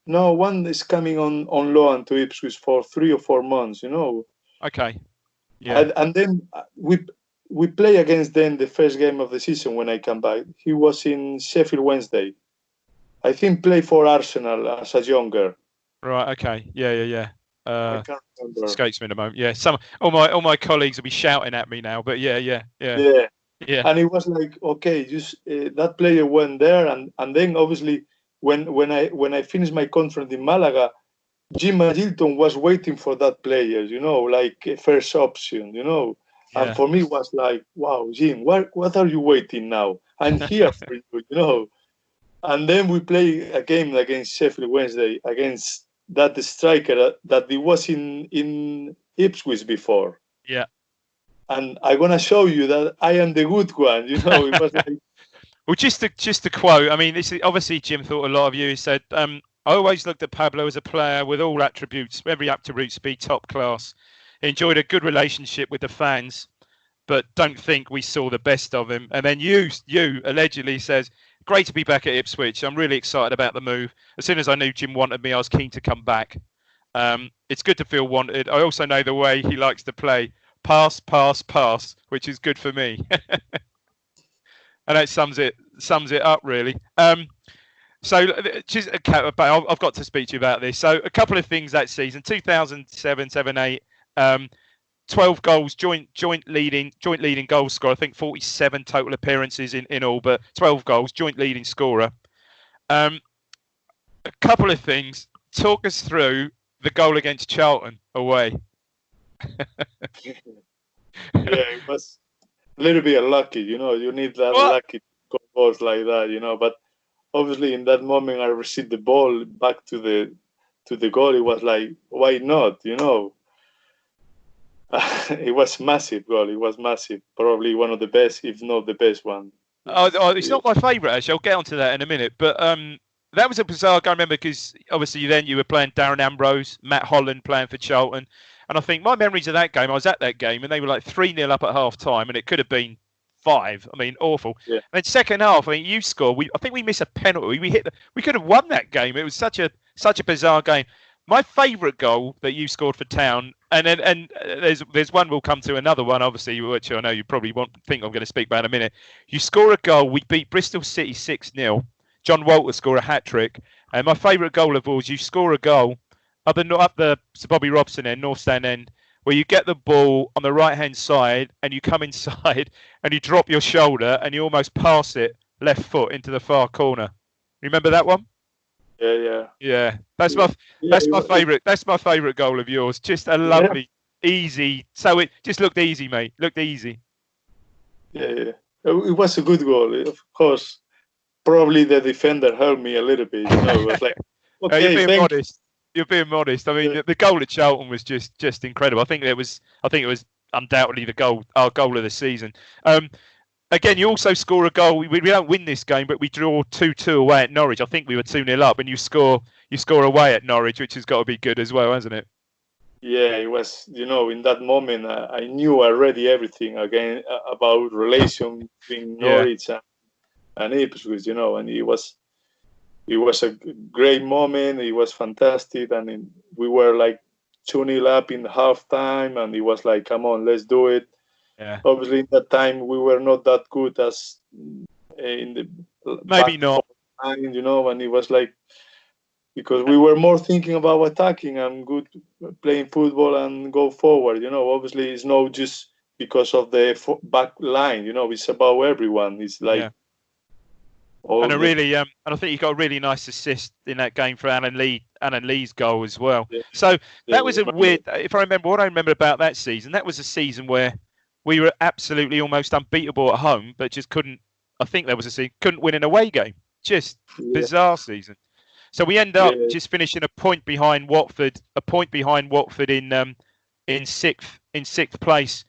No, one is coming on loan to Ipswich for 3 or 4 months, Okay. Yeah. And then we play against them the first game of the season when I come back. He was in Sheffield Wednesday. I think play for Arsenal as a younger. Right. Okay. Yeah. I can't remember. Escapes me in a moment. Yeah. All my colleagues will be shouting at me now. But yeah. And it was like, okay, just that player went there, and then obviously when I finished my contract in Malaga, Jim Magilton was waiting for that player, like first option, Yeah. And for me, it was like, wow, Jim, what are you waiting now? I'm here for you, And then we play a game against Sheffield Wednesday, against that striker that he was in Ipswich before. Yeah. And I'm going to show you that I am the good one, It was like... Well, just to quote, I mean, this is, obviously Jim thought a lot of you. He said, I always looked at Pablo as a player with all attributes, every attribute to be top class. He enjoyed a good relationship with the fans, but don't think we saw the best of him. And then you allegedly says, great to be back at Ipswich. I'm really excited about the move. As soon as I knew Jim wanted me, I was keen to come back. It's good to feel wanted. I also know the way he likes to play. Pass, which is good for me. And that sums it up, really. So just I've got to speak to you about this. So a couple of things that season, 2007-8, 12 goals, joint leading goal scorer. I think 47 total appearances in all, but 12 goals, joint leading scorer. A couple of things. Talk us through the goal against Charlton away. Yeah, it was a little bit lucky, You need that lucky goals like that, But obviously, in that moment, I received the ball back to the goal. It was like, why not? It was massive goal. It was massive. Probably one of the best, if not the best one. It's not my favourite, actually. I'll get onto that in a minute. But that was a bizarre game, I remember, because obviously then you were playing Darren Ambrose, Matt Holland playing for Charlton. And I think my memories of that game, I was at that game and they were like 3-0 up at half time and it could have been 5. I mean, awful. Yeah. And then second half, I mean, you scored. I think we missed a penalty. We could have won that game. It was such a bizarre game. My favourite goal that you scored for Town, and there's one, we'll come to another one, obviously, which I know you probably won't think I'm going to speak about in a minute. You score a goal. We beat Bristol City 6-0. John Walter scored a hat-trick. And my favourite goal of all is you score a goal up the Sir Bobby Robson end, North Stand end, where you get the ball on the right-hand side and you come inside and you drop your shoulder and you almost pass it left foot into the far corner. Remember that one? Yeah. That's my favourite. That's my favourite goal of yours. Just a lovely, easy. So it just looked easy, mate. Looked easy. Yeah. It was a good goal, of course. Probably the defender helped me a little bit. It was like, okay, you're being modest. You're being modest. I mean, the goal at Charlton was just incredible. I think it was undoubtedly our goal of the season. Again, you also score a goal. We don't win this game, but we draw 2-2 away at Norwich. I think we were 2-0 up, and you score away at Norwich, which has got to be good as well, hasn't it? Yeah, it was. In that moment, I knew already everything again about relation between Norwich and Ipswich. And it was a great moment. It was fantastic, and we were like 2-0 up in half time, and it was like, come on, let's do it. Yeah. Obviously, in that time, we were not that good as in the maybe not. Time, and it was like, because we were more thinking about attacking and good playing football and go forward. Obviously, it's not just because of the back line. It's about everyone. It's like. Yeah. And I think you got a really nice assist in that game for Alan Lee's goal as well. Yeah. So that was a weird. If I remember what I remember about that season, that was a season where we were absolutely almost unbeatable at home, but just couldn't. I think there was a season couldn't win an away game. Just bizarre season. So we end up just finishing a point behind Watford in in sixth place.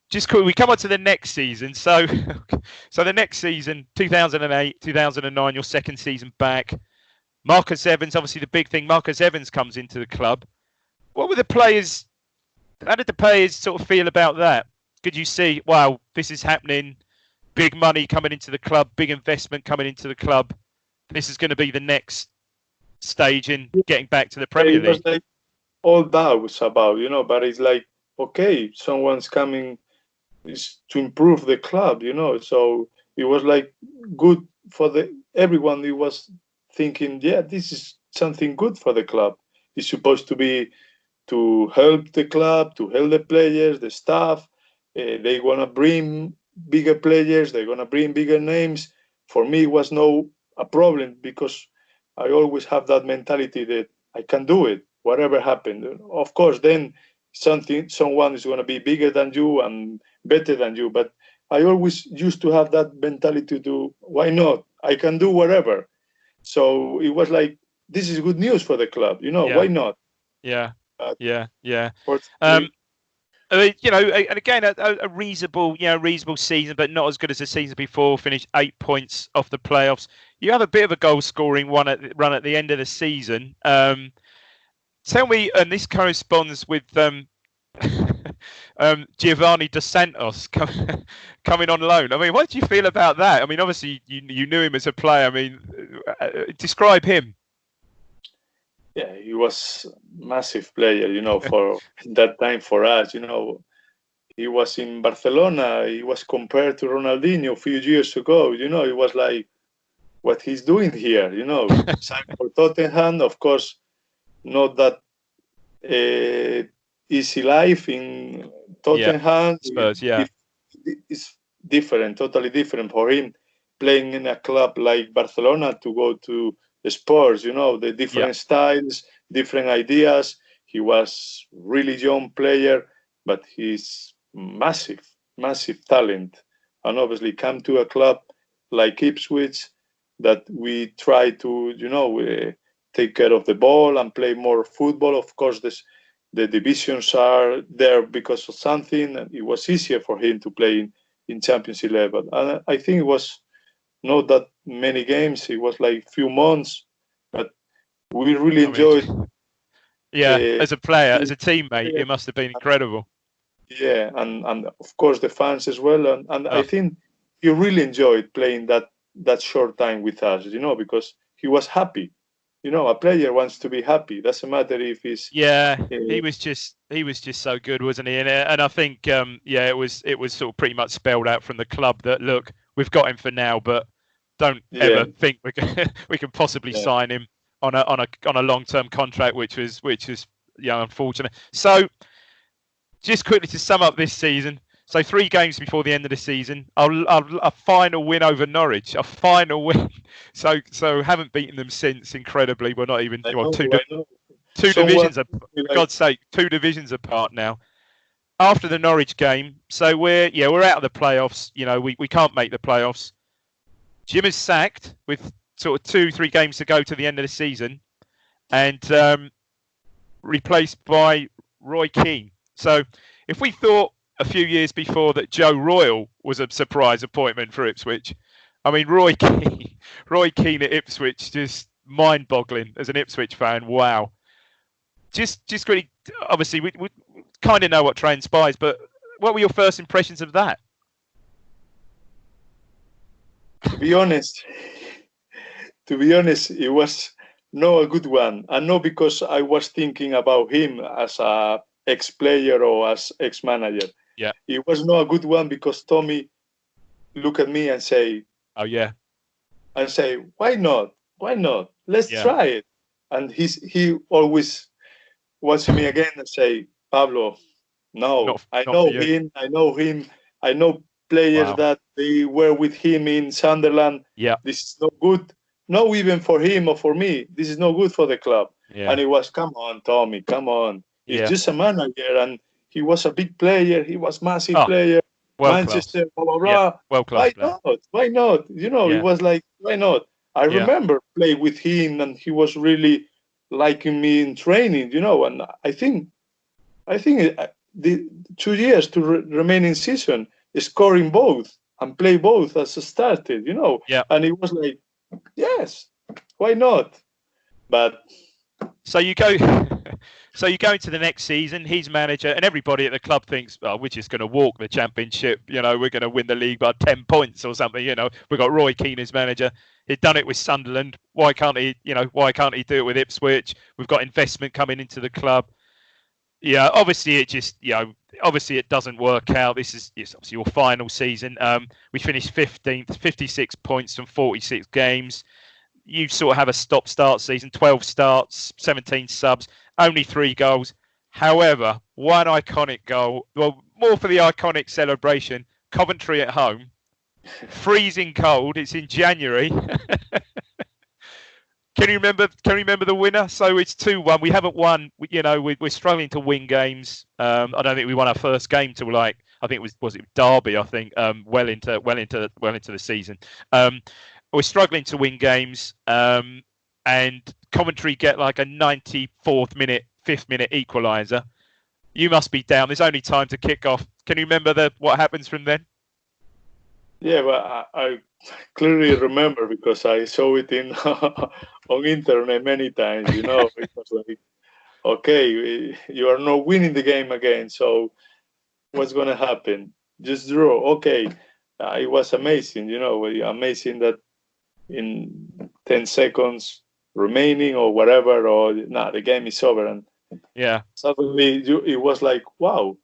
Just cool. We come on to the next season. So the next season, 2008, 2009, your second season back. Marcus Evans, obviously the big thing. Marcus Evans comes into the club. What were the players? How did the players sort of feel about that? Could you see, wow, this is happening? Big money coming into the club, big investment coming into the club. This is going to be the next stage in getting back to the Premier League. Like all that was about, but it's like, okay, someone's coming is to improve the club, so it was like good for everyone. It was thinking, yeah, this is something good for the club. It's supposed to be to help the club, to help the players, the staff. They want to bring bigger players, they're going to bring bigger names. For me, it was no a problem because I always have that mentality that I can do it, whatever happened. Of course, then someone is going to be bigger than you and better than you. But I always used to have that mentality to, why not? I can do whatever. So it was like, this is good news for the club, why not? Yeah. Yeah. And again, a reasonable season, but not as good as the season before. Finished 8 points off the playoffs. You have a bit of a goal-scoring run at the end of the season. Tell me, and this corresponds with Giovanni Dos Santos coming on loan. I mean, what do you feel about that? I mean, obviously you knew him as a player. I mean, describe him. Yeah, he was a massive player, for that time for us, He was in Barcelona. He was compared to Ronaldinho a few years ago. It was like, what he's doing here, Signed for Tottenham, of course, not that easy life in Tottenham. Spurs, It's different, totally different for him playing in a club like Barcelona to go to the Spurs, the different styles, different ideas. He was really young player, but he's massive talent. And obviously come to a club like Ipswich that we try to, take care of the ball and play more football. Of course, the divisions are there because of something. And it was easier for him to play in championship level. And I think it was not that many games. It was like few months, but we really enjoyed. As a player, as a teammate, it must have been incredible. Yeah, and of course the fans as well. And I think he really enjoyed playing that short time with us, because he was happy. A player wants to be happy. Doesn't matter if he's. Yeah, he was just so good, wasn't he? And I think it was sort of pretty much spelled out from the club that, look, we've got him for now, but don't ever think we can possibly sign him on a long-term contract, which is unfortunate. So just quickly to sum up this season. So 3 games before the end of the season, a final win over Norwich, a final win. So haven't beaten them since. Incredibly, we're not even two divisions. For God's sake, 2 divisions apart now. After the Norwich game, so we're out of the playoffs. We can't make the playoffs. Jim is sacked with sort of 2-3 games to go to the end of the season, and replaced by Roy Keane. So if we thought a few years before that Joe Royle was a surprise appointment for Ipswich, I mean, Roy Keane at Ipswich, just mind-boggling as an Ipswich fan. Wow. Just really, obviously, we kind of know what transpires, but what were your first impressions of that? To be honest, it was not a good one. And not because I was thinking about him as a ex-player or as ex-manager. Yeah. It was not a good one because Tommy looked at me and say, "Oh yeah," and say, "Why not? Why not? Let's try it." And he always watched me again and say, "Pablo, no, I know him. I know players that they were with him in Sunderland. Yeah, this is not good. No, even for him or for me, this is not good for the club." Yeah. And it was, "Come on, Tommy, come on. He's just a manager, and he was a big player. He was massive player. Manchester, blah, blah, blah. Yeah. Why not? Why not? It was like, why not?" I remember playing with him, and he was really liking me in training, and I think I think the 2 years to remain in season, scoring both and play both as started, Yeah. And it was like, yes, why not? But so you go, so you go into the next season. He's manager, and everybody at the club thinks, "Oh, we're just going to walk the championship. We're going to win the league by 10 points or something." We've got Roy Keane as manager. He'd done it with Sunderland. Why can't he? Why can't he do it with Ipswich? We've got investment coming into the club. Yeah, obviously it just, obviously it doesn't work out. This is obviously your final season. We finished 15th, 56 points from 46 games. You sort of have a stop-start season, 12 starts, 17 subs, only 3 goals. However, one iconic goal, well, more for the iconic celebration, Coventry at home, freezing cold. It's in January. Can you remember the winner? So it's 2-1. We haven't won. We're struggling to win games. I don't think we won our first game till I think it was Derby. I think well into the season. We're struggling to win games, and Coventry get like a 94th minute, 5th minute equaliser. You must be down. There's only time to kick off. Can you remember what happens from then? Yeah, but I clearly remember because I saw it on internet many times. It was like, okay, you are not winning the game again. So what's going to happen? Just draw. Okay, it was amazing. Amazing that in 10 seconds remaining or whatever, or the game is over, and suddenly it was like, wow,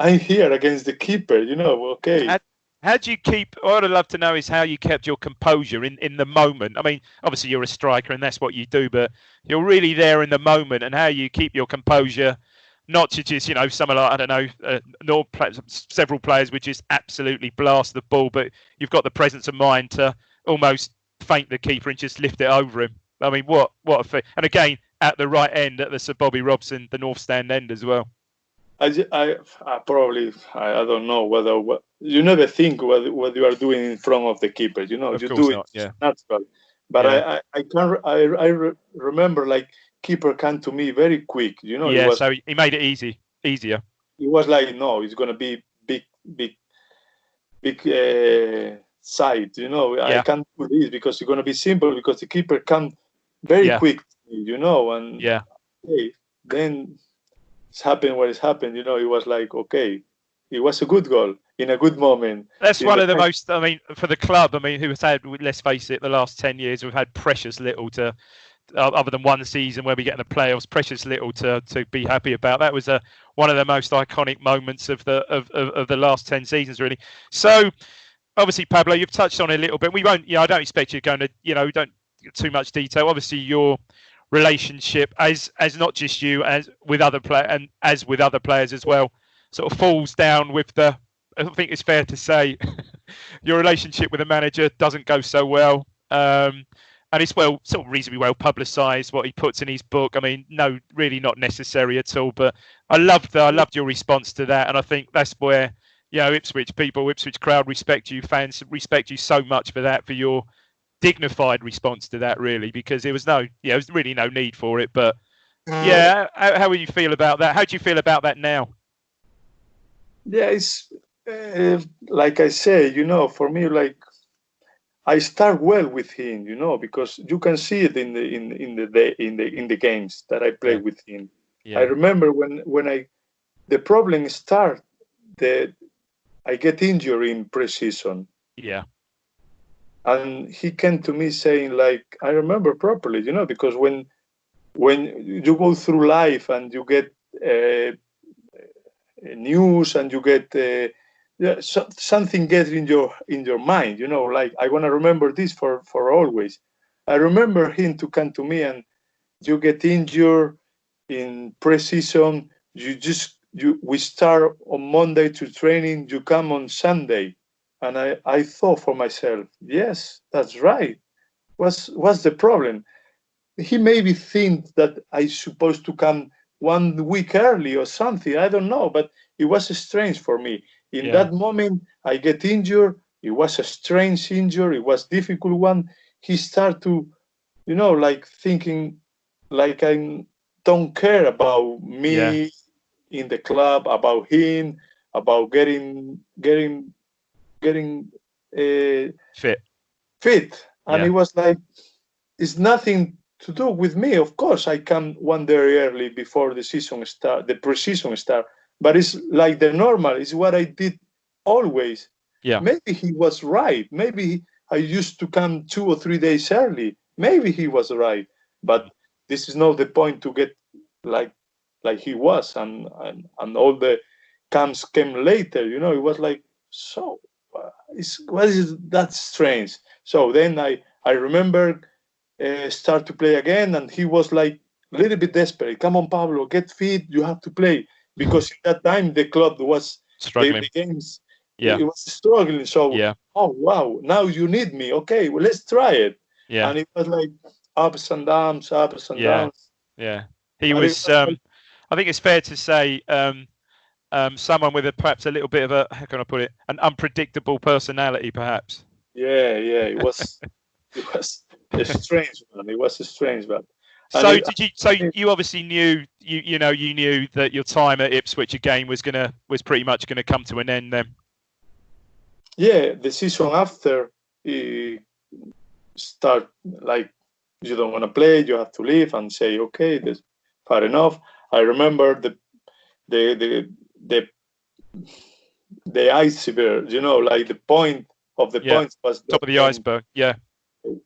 I'm here against the keeper. Okay. How do you keep? What I'd love to know is how you kept your composure in the moment. I mean, obviously you're a striker and that's what you do, but you're really there in the moment, and how you keep your composure, not to just someone like, I don't know, several players would just absolutely blast the ball, but you've got the presence of mind to almost feint the keeper and just lift it over him. I mean, what a and again at the right end, at the Sir Bobby Robson, the North Stand end as well. I probably I don't know whether you never think what you are doing in front of the keeper. You do it natural. But yeah. I remember like keeper came to me very quick. So he made it easier. It was like, no, it's gonna be big side. I can't do this because it's gonna be simple because the keeper come very quick. And okay, then. It's happened what it's happened. It was like, okay, it was a good goal in a good moment. That's one of the most, for the club, who has had, let's face it, the last 10 years, we've had precious little to, other than one season where we get in the playoffs, precious little to be happy about. That was one of the most iconic moments of the last 10 seasons, really. So, obviously, Pablo, you've touched on it a little bit. We won't, I don't expect you going to, don't get too much detail. Obviously, your relationship as not just you as with other players and as with other players as well sort of falls down with I think it's fair to say your relationship with the manager doesn't go so well, and it's sort of reasonably well publicised what he puts in his book. No, really not necessary at all, but I loved your response to that, and I think that's where Ipswich crowd respect you, fans respect you so much for that, for your dignified response to that, really, because there was really no need for it. But how would you feel about that? How do you feel about that now? Yeah, it's like I say, for me, like I start well with him, because you can see it in the games that I play with him. I remember when the problem start that I get injured in pre-season. Yeah. And he came to me saying, like, I remember properly, because when you go through life and you get news and you get something gets in your mind, like I want to remember this for always. I remember him to come to me, and you get injured in pre-season. We start on Monday to training. You come on Sunday. And I thought for myself, yes, that's right. What's the problem? He maybe thinks that I supposed to come 1 week early or something. I don't know, but it was strange for me. In that moment, I get injured. It was a strange injury. It was a difficult one. He started to, like thinking like I don't care about me in the club about him, about getting fit, and it was like, it's nothing to do with me. Of course, I come one day early before the season start, the pre-season start, but it's like the normal. It's what I did always. Yeah. Maybe he was right. Maybe I used to come 2 or 3 days early. Maybe he was right, but this is not the point to get like he was, and all the camps came later. You know, it was like, so what is that strange? So then I remember start to play again, and he was like a little bit desperate. Come on, Pablo, get fit. You have to play, because in that time the club was struggling. The games, it was struggling. So oh wow, now you need me. Okay, well, let's try it. Yeah. And it was like ups and downs. Yeah. He was. I think it's fair to say someone with perhaps a little bit of a, how can I put it, an unpredictable personality, perhaps. Yeah. It was. It was a strange one. It was a strange one. So you obviously knew you knew that your time at Ipswich again was pretty much gonna come to an end then. Yeah, the season after it start like, you don't want to play, you have to leave and say, okay, that's fair enough. I remember the iceberg, like the point of the points was top of the iceberg. Yeah.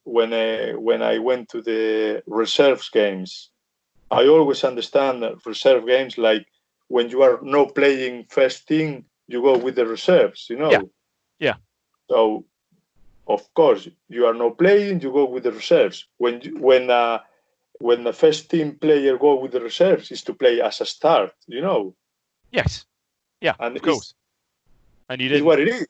When I went to the reserves games, I always understand that reserve games, like when you are not playing first team, you go with the reserves, Yeah. So, of course, you are not playing, you go with the reserves. When the first team player go with the reserves, is to play as a start, Yes. Yeah. And of course. And you did. It's what it is.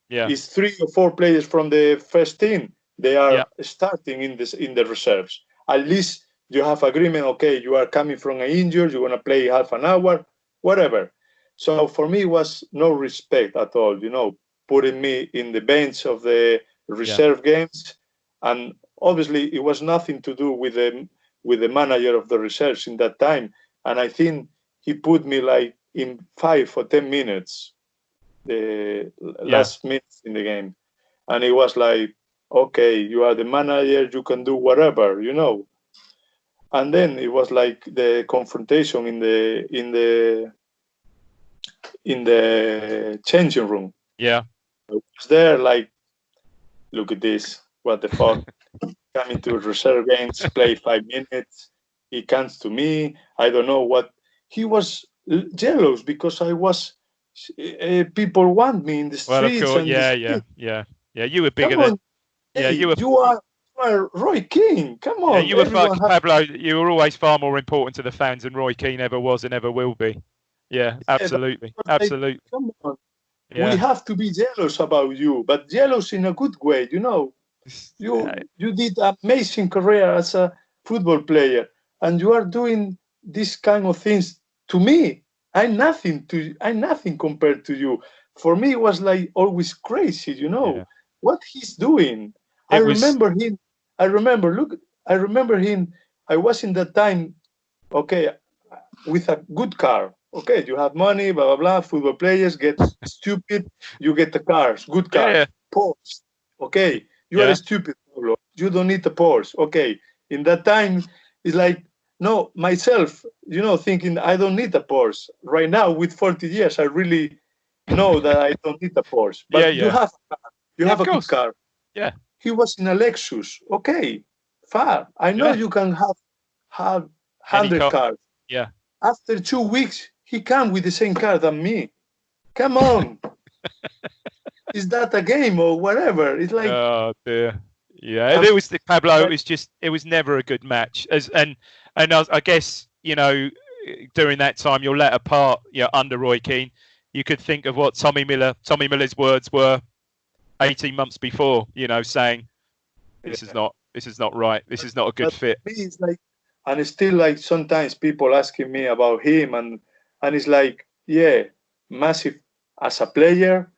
Yeah. It's 3 or 4 players from the first team. They are starting in the reserves. At least you have agreement. Okay, you are coming from an injury. You want to play half an hour, whatever. So for me, it was no respect at all. Putting me in the bench of the reserve games, and obviously it was nothing to do with the manager of the reserves in that time. And I think he put me like in 5 or 10 minutes, the last minutes in the game, and it was like, okay, you are the manager, you can do whatever, And then it was like the confrontation in the changing room. Yeah. I was there like, look at this, what the fuck? Coming to reserve games, play 5 minutes. He comes to me. I don't know what. He was jealous because I was. People want me in the streets. Well, of course, yeah. You were bigger than. Yeah, you are Roy Keane. Come on. Yeah, you were Pablo. You were always far more important to the fans than Roy Keane ever was and ever will be. Yeah, absolutely, absolutely. Come on. Yeah. We have to be jealous about you, but jealous in a good way. You did an amazing career as a football player, and you are doing this kind of things to me. I'm nothing compared to you. For me, it was like always crazy. What he's doing. I remember him. I remember him. I was in that time, okay, with a good car. Okay, you have money, blah, blah, blah. Football players get stupid. You get the cars, good cars. Yeah. Porsche. Okay, you are stupid, Pablo. You don't need a Porsche. Okay, in that time, it's like, no, myself, thinking I don't need a Porsche. Right now, with 40 years, I really know that I don't need a Porsche. But you have a car. You have a good car. Yeah. He was in a Lexus. Okay, far. I know you can have 100 cars. Yeah. After 2 weeks, he came with the same car than me. Come on. Is that a game or whatever? It's like, oh dear. Yeah, it was Pablo. It was never a good match. And I guess during that time, your latter part, under Roy Keane, you could think of what Tommy Miller's words were 18 months before. Saying this is not right. This is not a good fit. It's like, and it's still like sometimes people asking me about him, and it's like, massive as a player,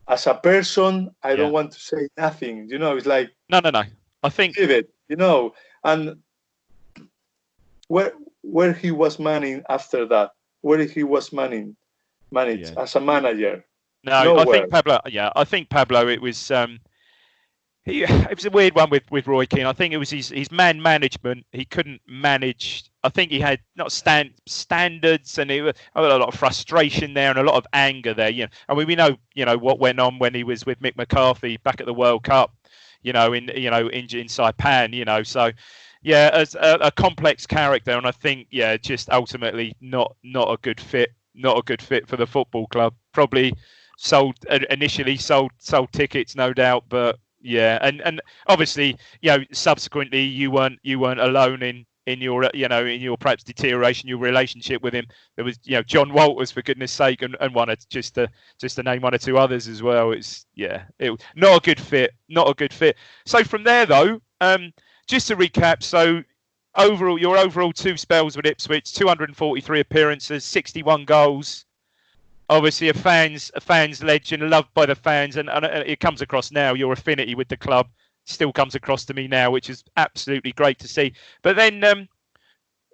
as a person. I don't want to say nothing. It's like no. I think leave it. And where he was manning after that, where he was managed as a manager. No, Nowhere. I think Pablo. It was it was a weird one with Roy Keane. I think it was his man management. He couldn't manage. I think he had not standards, and it was a lot of frustration there and a lot of anger there. I mean, we know what went on when he was with Mick McCarthy back at the World Cup. In Saipan. So yeah, as a complex character, and I think just ultimately not a good fit. Not a good fit for the football club. Probably initially sold tickets, no doubt, but yeah, and obviously, subsequently you weren't alone in your in your perhaps deterioration, your relationship with him. There was John Walters, for goodness sake, and one just to name one or two others as well. It not a good fit, not a good fit. So from there though, just to recap, so your overall 2 spells with Ipswich, 243 appearances, 61 goals. Obviously, a fans legend, loved by the fans, and it comes across now. Your affinity with the club still comes across to me now, which is absolutely great to see. But then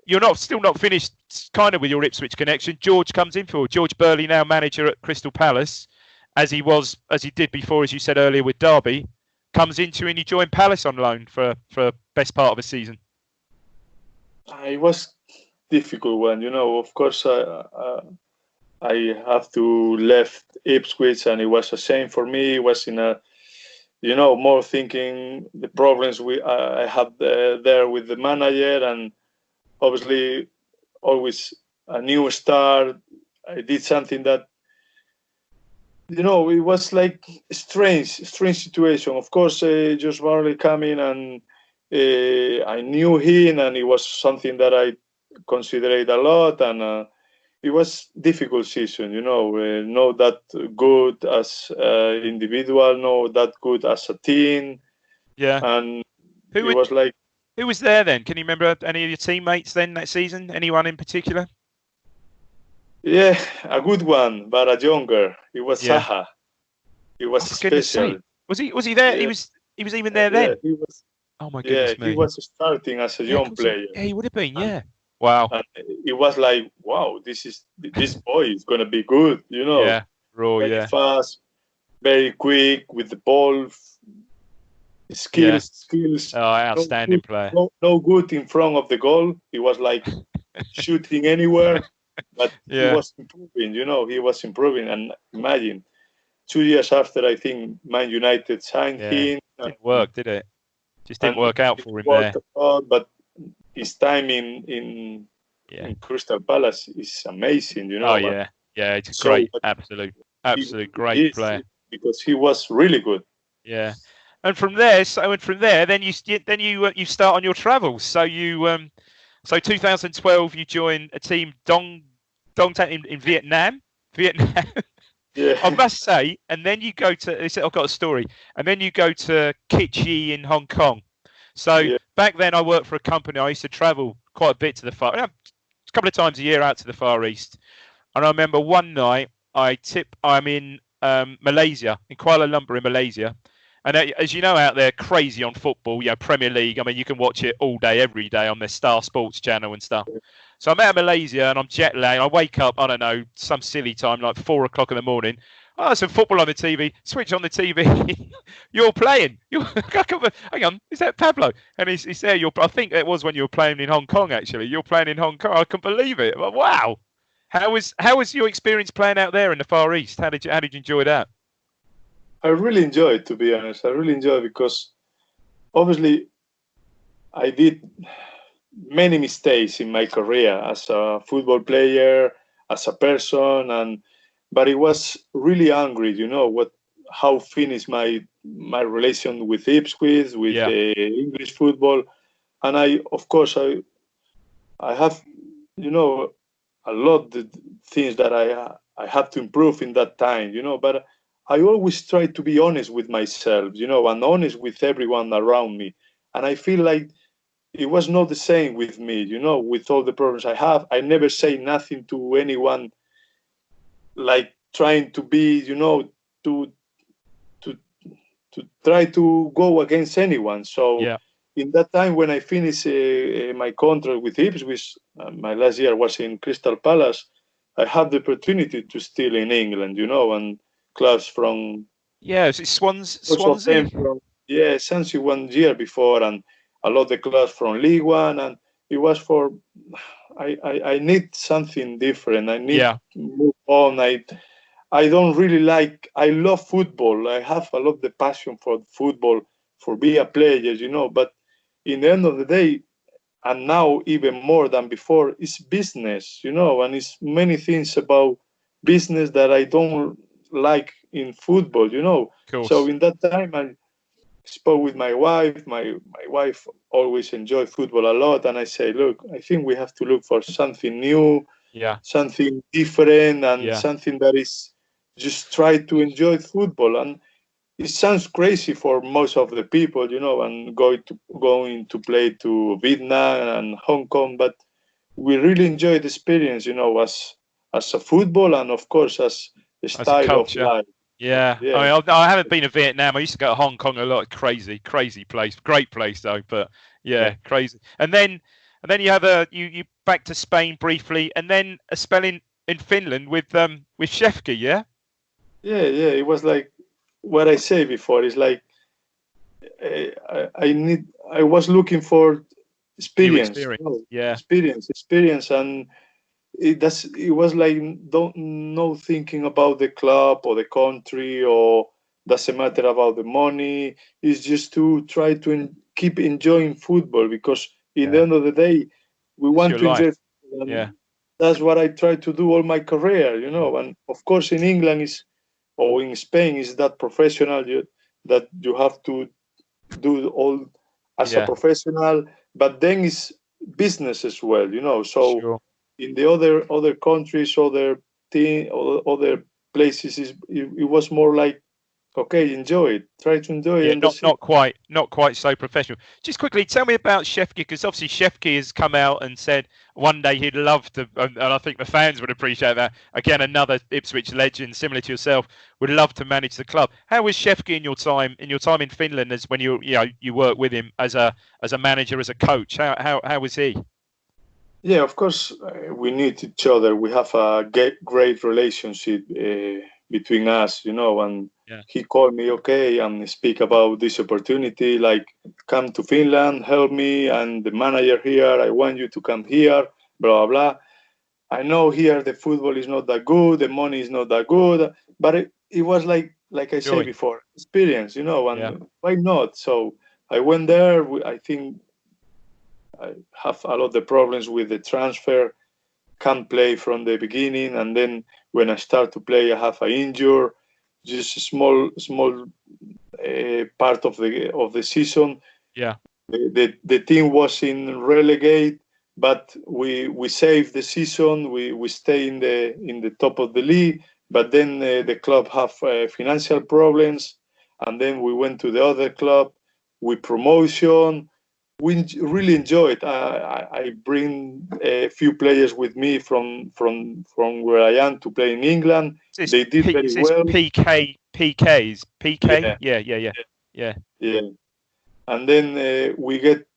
you're still not finished, kind of, with your Ipswich connection. George comes in for George Burley, now manager at Crystal Palace, as he did before, as you said earlier with Derby, comes into and you join Palace on loan for best part of a season. It was difficult one, Of course, I have to left Ipswich, and it was the same for me. It was in a, more thinking the problems I had there with the manager, and obviously always a new start. I did something that, it was like a strange situation. Of course, just Burley coming, and I knew him, and it was something that I considered a lot, and it was difficult season, not that good as individual, not that good as a team. Yeah. And who was there then? Can you remember any of your teammates then that season? Anyone in particular? Yeah, a good one, but a younger. It was Saha. It was special. Was he there? Yeah. He was even there then. Yeah, he was. Oh my goodness me! He was starting as a young player. He would have been. Yeah. Wow. And it was like, wow, this boy is gonna be good, Yeah. Raw. Very fast, very quick with the ball. Skills. Oh, outstanding player. No good in front of the goal. He was like shooting anywhere, but he was improving. He was improving. And imagine, 2 years after, I think Man United signed him. Didn't work, did it? Just didn't work out for him there. But his time in Crystal Palace is amazing. Oh yeah, it's great, absolute great player, because he was really good. Yeah, and from there, then you start on your travels. So so 2012 you join a team Dong Tan in Vietnam. Yeah. I must say, and then you go to. I've got a story, and then you go to Kitchi in Hong Kong. So back then, I worked for a company. I used to travel quite a bit to a couple of times a year out to the Far East. And I remember one night I'm in Malaysia, in Kuala Lumpur in Malaysia. And as you know, out there, crazy on football, Premier League. I mean, you can watch it all day, every day on their Star Sports channel and stuff. So I'm out in Malaysia and I'm jet lagged. I wake up, I don't know, some silly time, like 4 o'clock in the morning. Oh, some football on the TV. Switch on the TV. You're playing. Hang on, is that Pablo? And he's there. I think it was when you were playing in Hong Kong. Actually, you're playing in Hong Kong. I couldn't believe it. Wow. How was your experience playing out there in the Far East? How did you enjoy that? I really enjoyed, to be honest. I really enjoyed because obviously I did many mistakes in my career as a football player, as a person, but it was really angry, how finished my relation with Ipswich, with English football. And I have, a lot of things that I have to improve in that time, but I always try to be honest with myself, and honest with everyone around me. And I feel like it was not the same with me, with all the problems I have. I never say nothing to anyone, like trying to be, to try to go against anyone. So in that time when I finished my contract with Ipswich, my last year was in Crystal Palace. I had the opportunity to still in England, and clubs from it's Swansea. Yeah, Swansea 1 year before, and a lot of the clubs from League One, and it was for I need something different. I need to move on. I don't really like. I love football. I have a lot of the passion for football, for being a player, But in the end of the day, and now even more than before, it's business, and it's many things about business that I don't like in football. So in that time, I spoke with my wife. My wife always enjoyed football a lot, and I say, look, I think we have to look for something new, something different, and something that is just try to enjoy football. And it sounds crazy for most of the people, and going to play to Vietnam and Hong Kong, but we really enjoy the experience, as a football, and of course as a style of life. Yeah. I mean, I haven't been to Vietnam. I used to go to Hong Kong a lot. Crazy place. Great place though, but crazy. And then you have you back to Spain briefly, and then a spell in Finland with Shefki, yeah. It was like what I say before. It's like I was looking for experience. Experience, and it was like no thinking about the club or the country, or doesn't matter about the money. It's just to try to keep enjoying football, because in the end of the day, we want to enjoy football. That's what I try to do all my career, And of course, in England or in Spain is that professional that you have to do all as a professional, but then it's business as well, So in the other countries, other places, it was more like, okay, enjoy it, try to enjoy it. Not quite so professional. Just quickly, tell me about Shefki, because obviously Shefki has come out and said one day he'd love to, and I think the fans would appreciate that. Again, another Ipswich legend, similar to yourself, would love to manage the club. How was Shefki in your time in Finland, as when you worked with him as a manager, as a coach? How was he? Yeah, of course, we need each other. We have a great relationship between us, and he called me, okay, and speak about this opportunity, like come to Finland, help me, and the manager here, I want you to come here, blah, blah, blah. I know here the football is not that good, the money is not that good, but it was like I said before, experience, and why not? So I went there. I think I have a lot of the problems with the transfer, can't play from the beginning, and then when I start to play, I have an injury, just a small part of the season. Yeah, the team was in relegate, but we saved the season. We stay in the top of the league, but then the club have financial problems, and then we went to the other club with promotion. We really enjoy it. I bring a few players with me from where I am to play in England. They did very well. PKs. Yeah. And then we get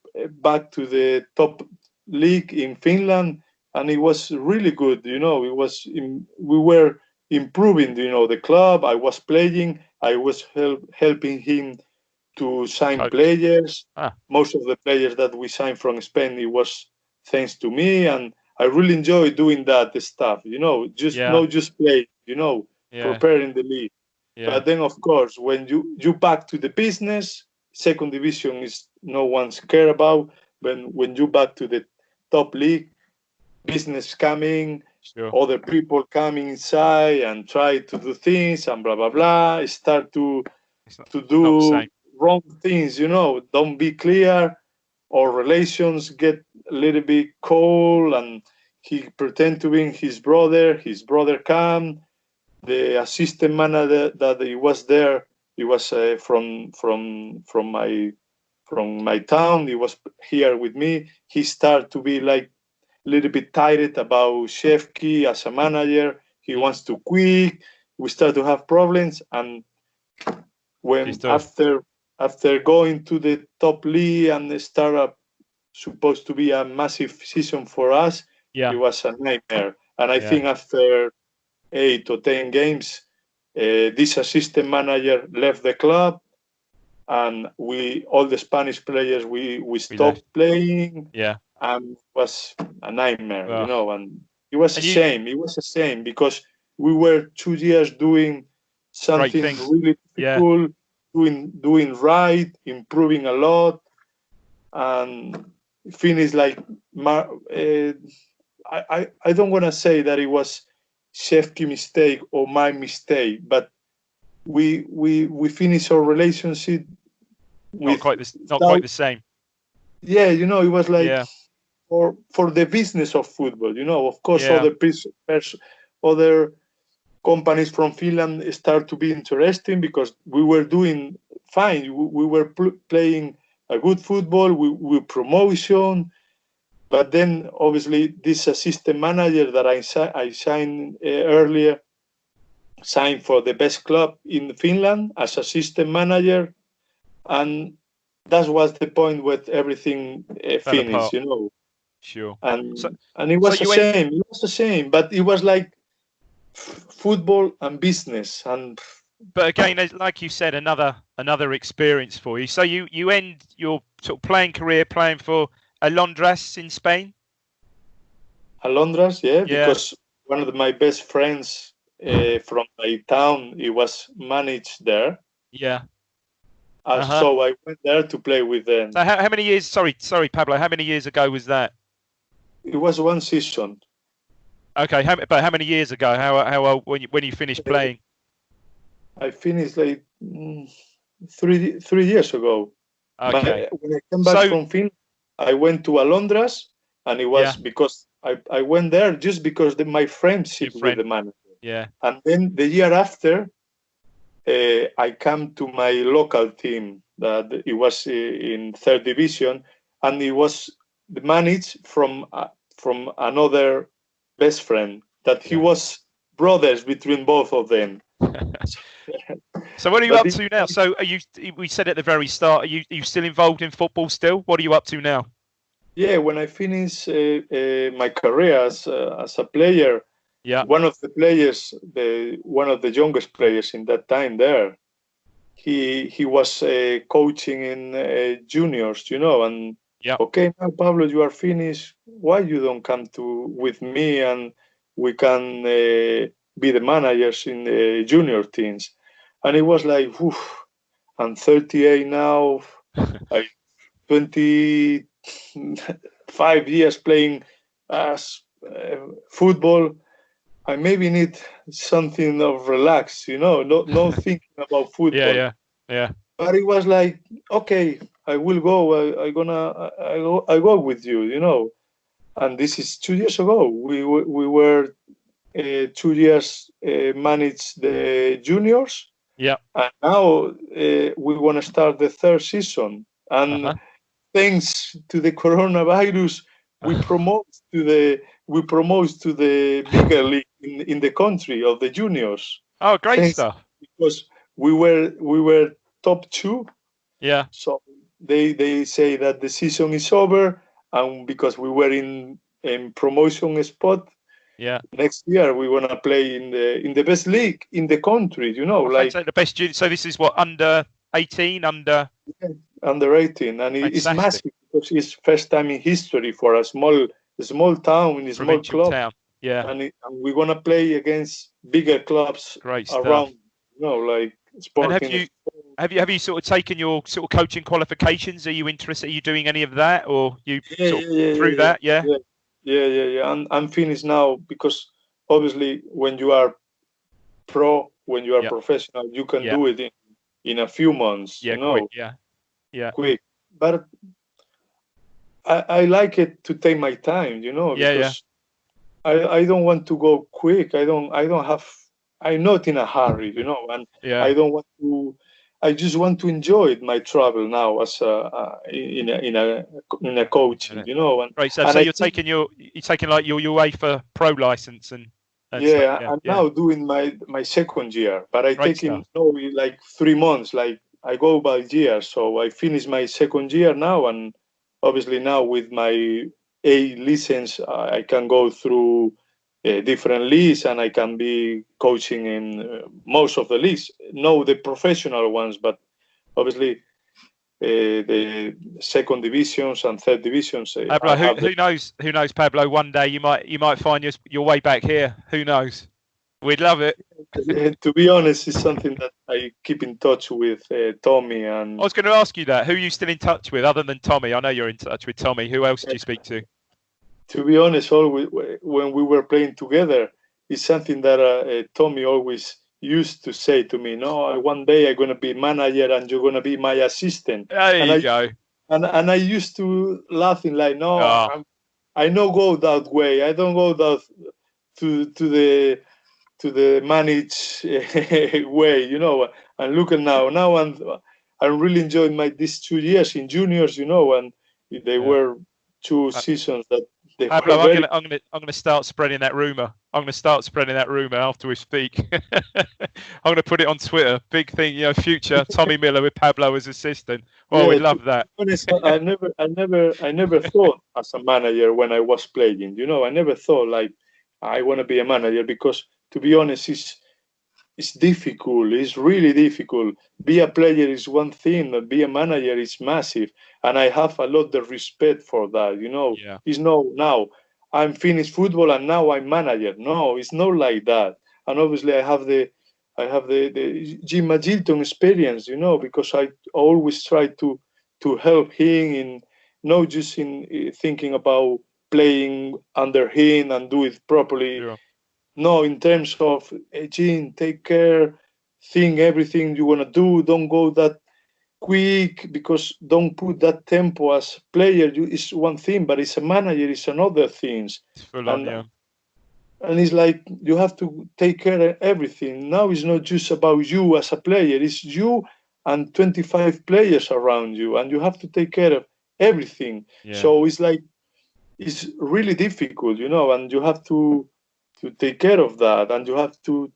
back to the top league in Finland, and it was really good. We were improving. The club. I was playing. I was helping him to sign players. Most of the players that we signed from Spain, it was thanks to me, and I really enjoy doing that stuff. Not just play. Preparing the league. But then, of course, when you back to the business, second division is no one's care about. When you back to the top league, business coming, other people coming inside and try to do things and blah blah blah. Start to do wrong things, don't be clear, or relations get a little bit cold, and he pretend to be his brother come, the assistant manager that he was there, he was from my town, he was here with me, he started to be like a little bit tired about Shefki as a manager, he wants to quit, we start to have problems, and when after after going to the top league and start up, supposed to be a massive season for us, it was a nightmare. And I think after 8 or 10 games, this assistant manager left the club, and all the Spanish players, we stopped playing. And it was a nightmare, and it was a shame. It was a shame because we were 2 years doing something really difficult, doing right, improving a lot, and finished like I don't want to say that it was Shefki mistake or my mistake, but we finished our relationship with not quite the same. Yeah, it was like for the business of football. Of course, other companies from Finland start to be interesting because we were doing fine. We were playing a good football. We promotion. But then, obviously, this assistant manager that I signed earlier signed for the best club in Finland as assistant manager, and that was the point where everything finished, Sure. And it was a shame. It was a shame, but it was like football and business. But again, like you said, another experience for you. So you end your sort of playing career playing for Alondras in Spain? Alondras, because one of my best friends from my town, he was managed there. So I went there to play with them. So how many years? Sorry, Pablo. How many years ago was that? It was one season. Okay, but how many years ago? How old when you finished playing? I finished like 3 years ago. Okay. When I came back from Finland, I went to Alondras, and it was because I went there just because my friendship with the manager. Yeah. And then the year after, I came to my local team that it was in third division, and it was managed from another best friend that he was brothers between both of them. So what are you up to now? So we said at the very start, are you still involved in football still? What are you up to now? Yeah, when I finished my career as a player, one of the players, one of the youngest players in that time there, he was coaching in juniors, and okay, now Pablo, you are finished. Why you don't come with me and we can be the managers in the junior teams? And it was like, I'm 38 now. I 25 years playing as football. I maybe need something of relax, no thinking about football. Yeah. But it was like, okay, I will go. I go with you, And this is 2 years ago. We were 2 years managed the juniors. Yeah. And now we want to start the third season. And thanks to the coronavirus, we promote to the bigger league in the country of the juniors. Oh, great stuff! Because we were top 2. Yeah. So they say that the season is over, and because we were in promotion spot. Yeah. Next year we want to play in the best league in the country. Like the best junior. So this is what under 18, under 18, and it's massive because it's first time in history for a small town in a small club. Town. Yeah. And we want to play against bigger clubs around. Like Sporting. And have you sort of taken your sort of coaching qualifications? Are you interested? Are you doing any of that, or you through that? Yeah. And I'm finished now because obviously when you are pro, when you are professional, you can do it in a few months. Quick, quick. But I like it to take my time, because I don't want to go quick. I'm not in a hurry, and I don't want to. I just want to enjoy my travel now as in a coaching, And, right. So you're taking your like your UEFA Pro license and I'm now doing my second year, but I take in like 3 months, like I go by years. So I finished my second year now, and obviously now with my A license, I can go through different leagues, and I can be coaching in most of the leagues. No, the professional ones, but obviously the second divisions and third divisions. Pablo, who knows? Who knows, Pablo? One day you might find your way back here. Who knows? We'd love it. To be honest, it's something that I keep in touch with Tommy. And I was going to ask you that. Who are you still in touch with, other than Tommy? I know you're in touch with Tommy. Who else do you speak to? To be honest, always when we were playing together, it's something that Tommy always used to say to me. No, one day I'm going to be manager, and you're going to be my assistant. There you go. And I used to laughing like, no, I don't go that way. I don't go that to the managed way, you know. And look at now I'm really enjoying these 2 years in juniors, you know, and they were 2 seasons that they Pablo, were I'm going to start spreading that rumor. I'm going to start spreading that rumor after we speak. I'm going to put it on Twitter. Big thing, you know, future Tommy Miller with Pablo as assistant. Oh, we'd love that. Honest, I never thought as a manager when I was playing. You know, I never thought like I want to be a manager, because to be honest, it's difficult. It's really difficult. Be a player is one thing, but be a manager is massive. And I have a lot of respect for that. You know, it's no now I'm finished football and now I'm manager. No, it's not like that. And obviously I have the Jim Magilton experience, you know, because I always try to help him in not just in thinking about playing under him and do it properly. Yeah. No, in terms of, hey, Jim, take care, think everything you want to do. Don't go that quick, because don't put that tempo as player. It's one thing, but as a manager, it's another things. It's full on, yeah. And it's like you have to take care of everything. Now it's not just about you as a player. It's you and 25 players around you, and you have to take care of everything. Yeah. So it's like it's really difficult, you know, and you have to take care of that, and you have to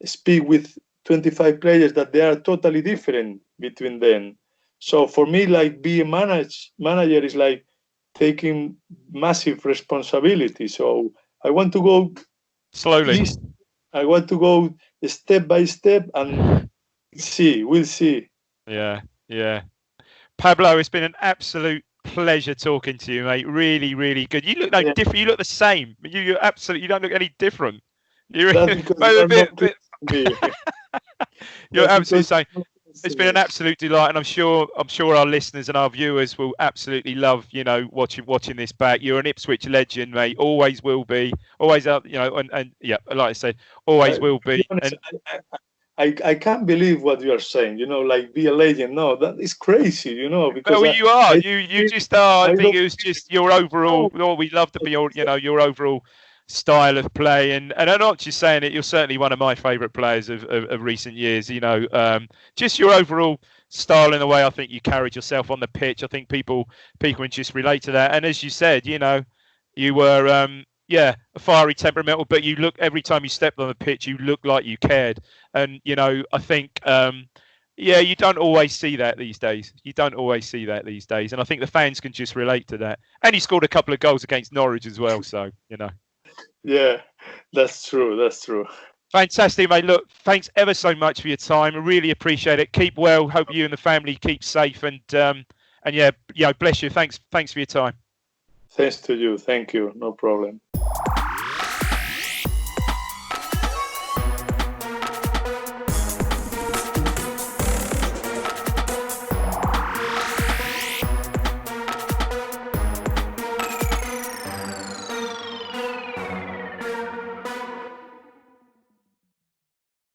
speak with 25 players that they are totally different between them. So for me, like be a manager is like taking massive responsibility. So I want to go slowly. I want to go step by step, and we'll see. Yeah. Pablo, it's been an absolute pleasure talking to you, mate. Really, really good. You look different. You look the same. You don't look any different. You're absolutely same. It's been an absolute delight, and I'm sure our listeners and our viewers will absolutely love, you know, watching this back. You're an Ipswich legend, mate. Always will be. Always up, you know, and yeah, like I said, always will be. Honest, I can't believe what you are saying. You know, like be a legend. No, that is crazy. You know, because you are. You just are. I think it was just your overall. Oh, we love to be your, you know, your overall style of play, and I'm not just saying it. You're certainly one of my favourite players of recent years. You know, just your overall style and the way I think you carried yourself on the pitch. I think people can just relate to that. And as you said, you know, you were a fiery, temperamental, but you look every time you stepped on the pitch, you looked like you cared. And you know, I think you don't always see that these days. And I think the fans can just relate to that. And he scored a couple of goals against Norwich as well, so you know. Yeah, that's true. Fantastic, mate. Look, thanks ever so much for your time. I really appreciate it. Keep well. Hope you and the family keep safe. And bless you. Thanks for your time. Thanks to you. Thank you. No problem.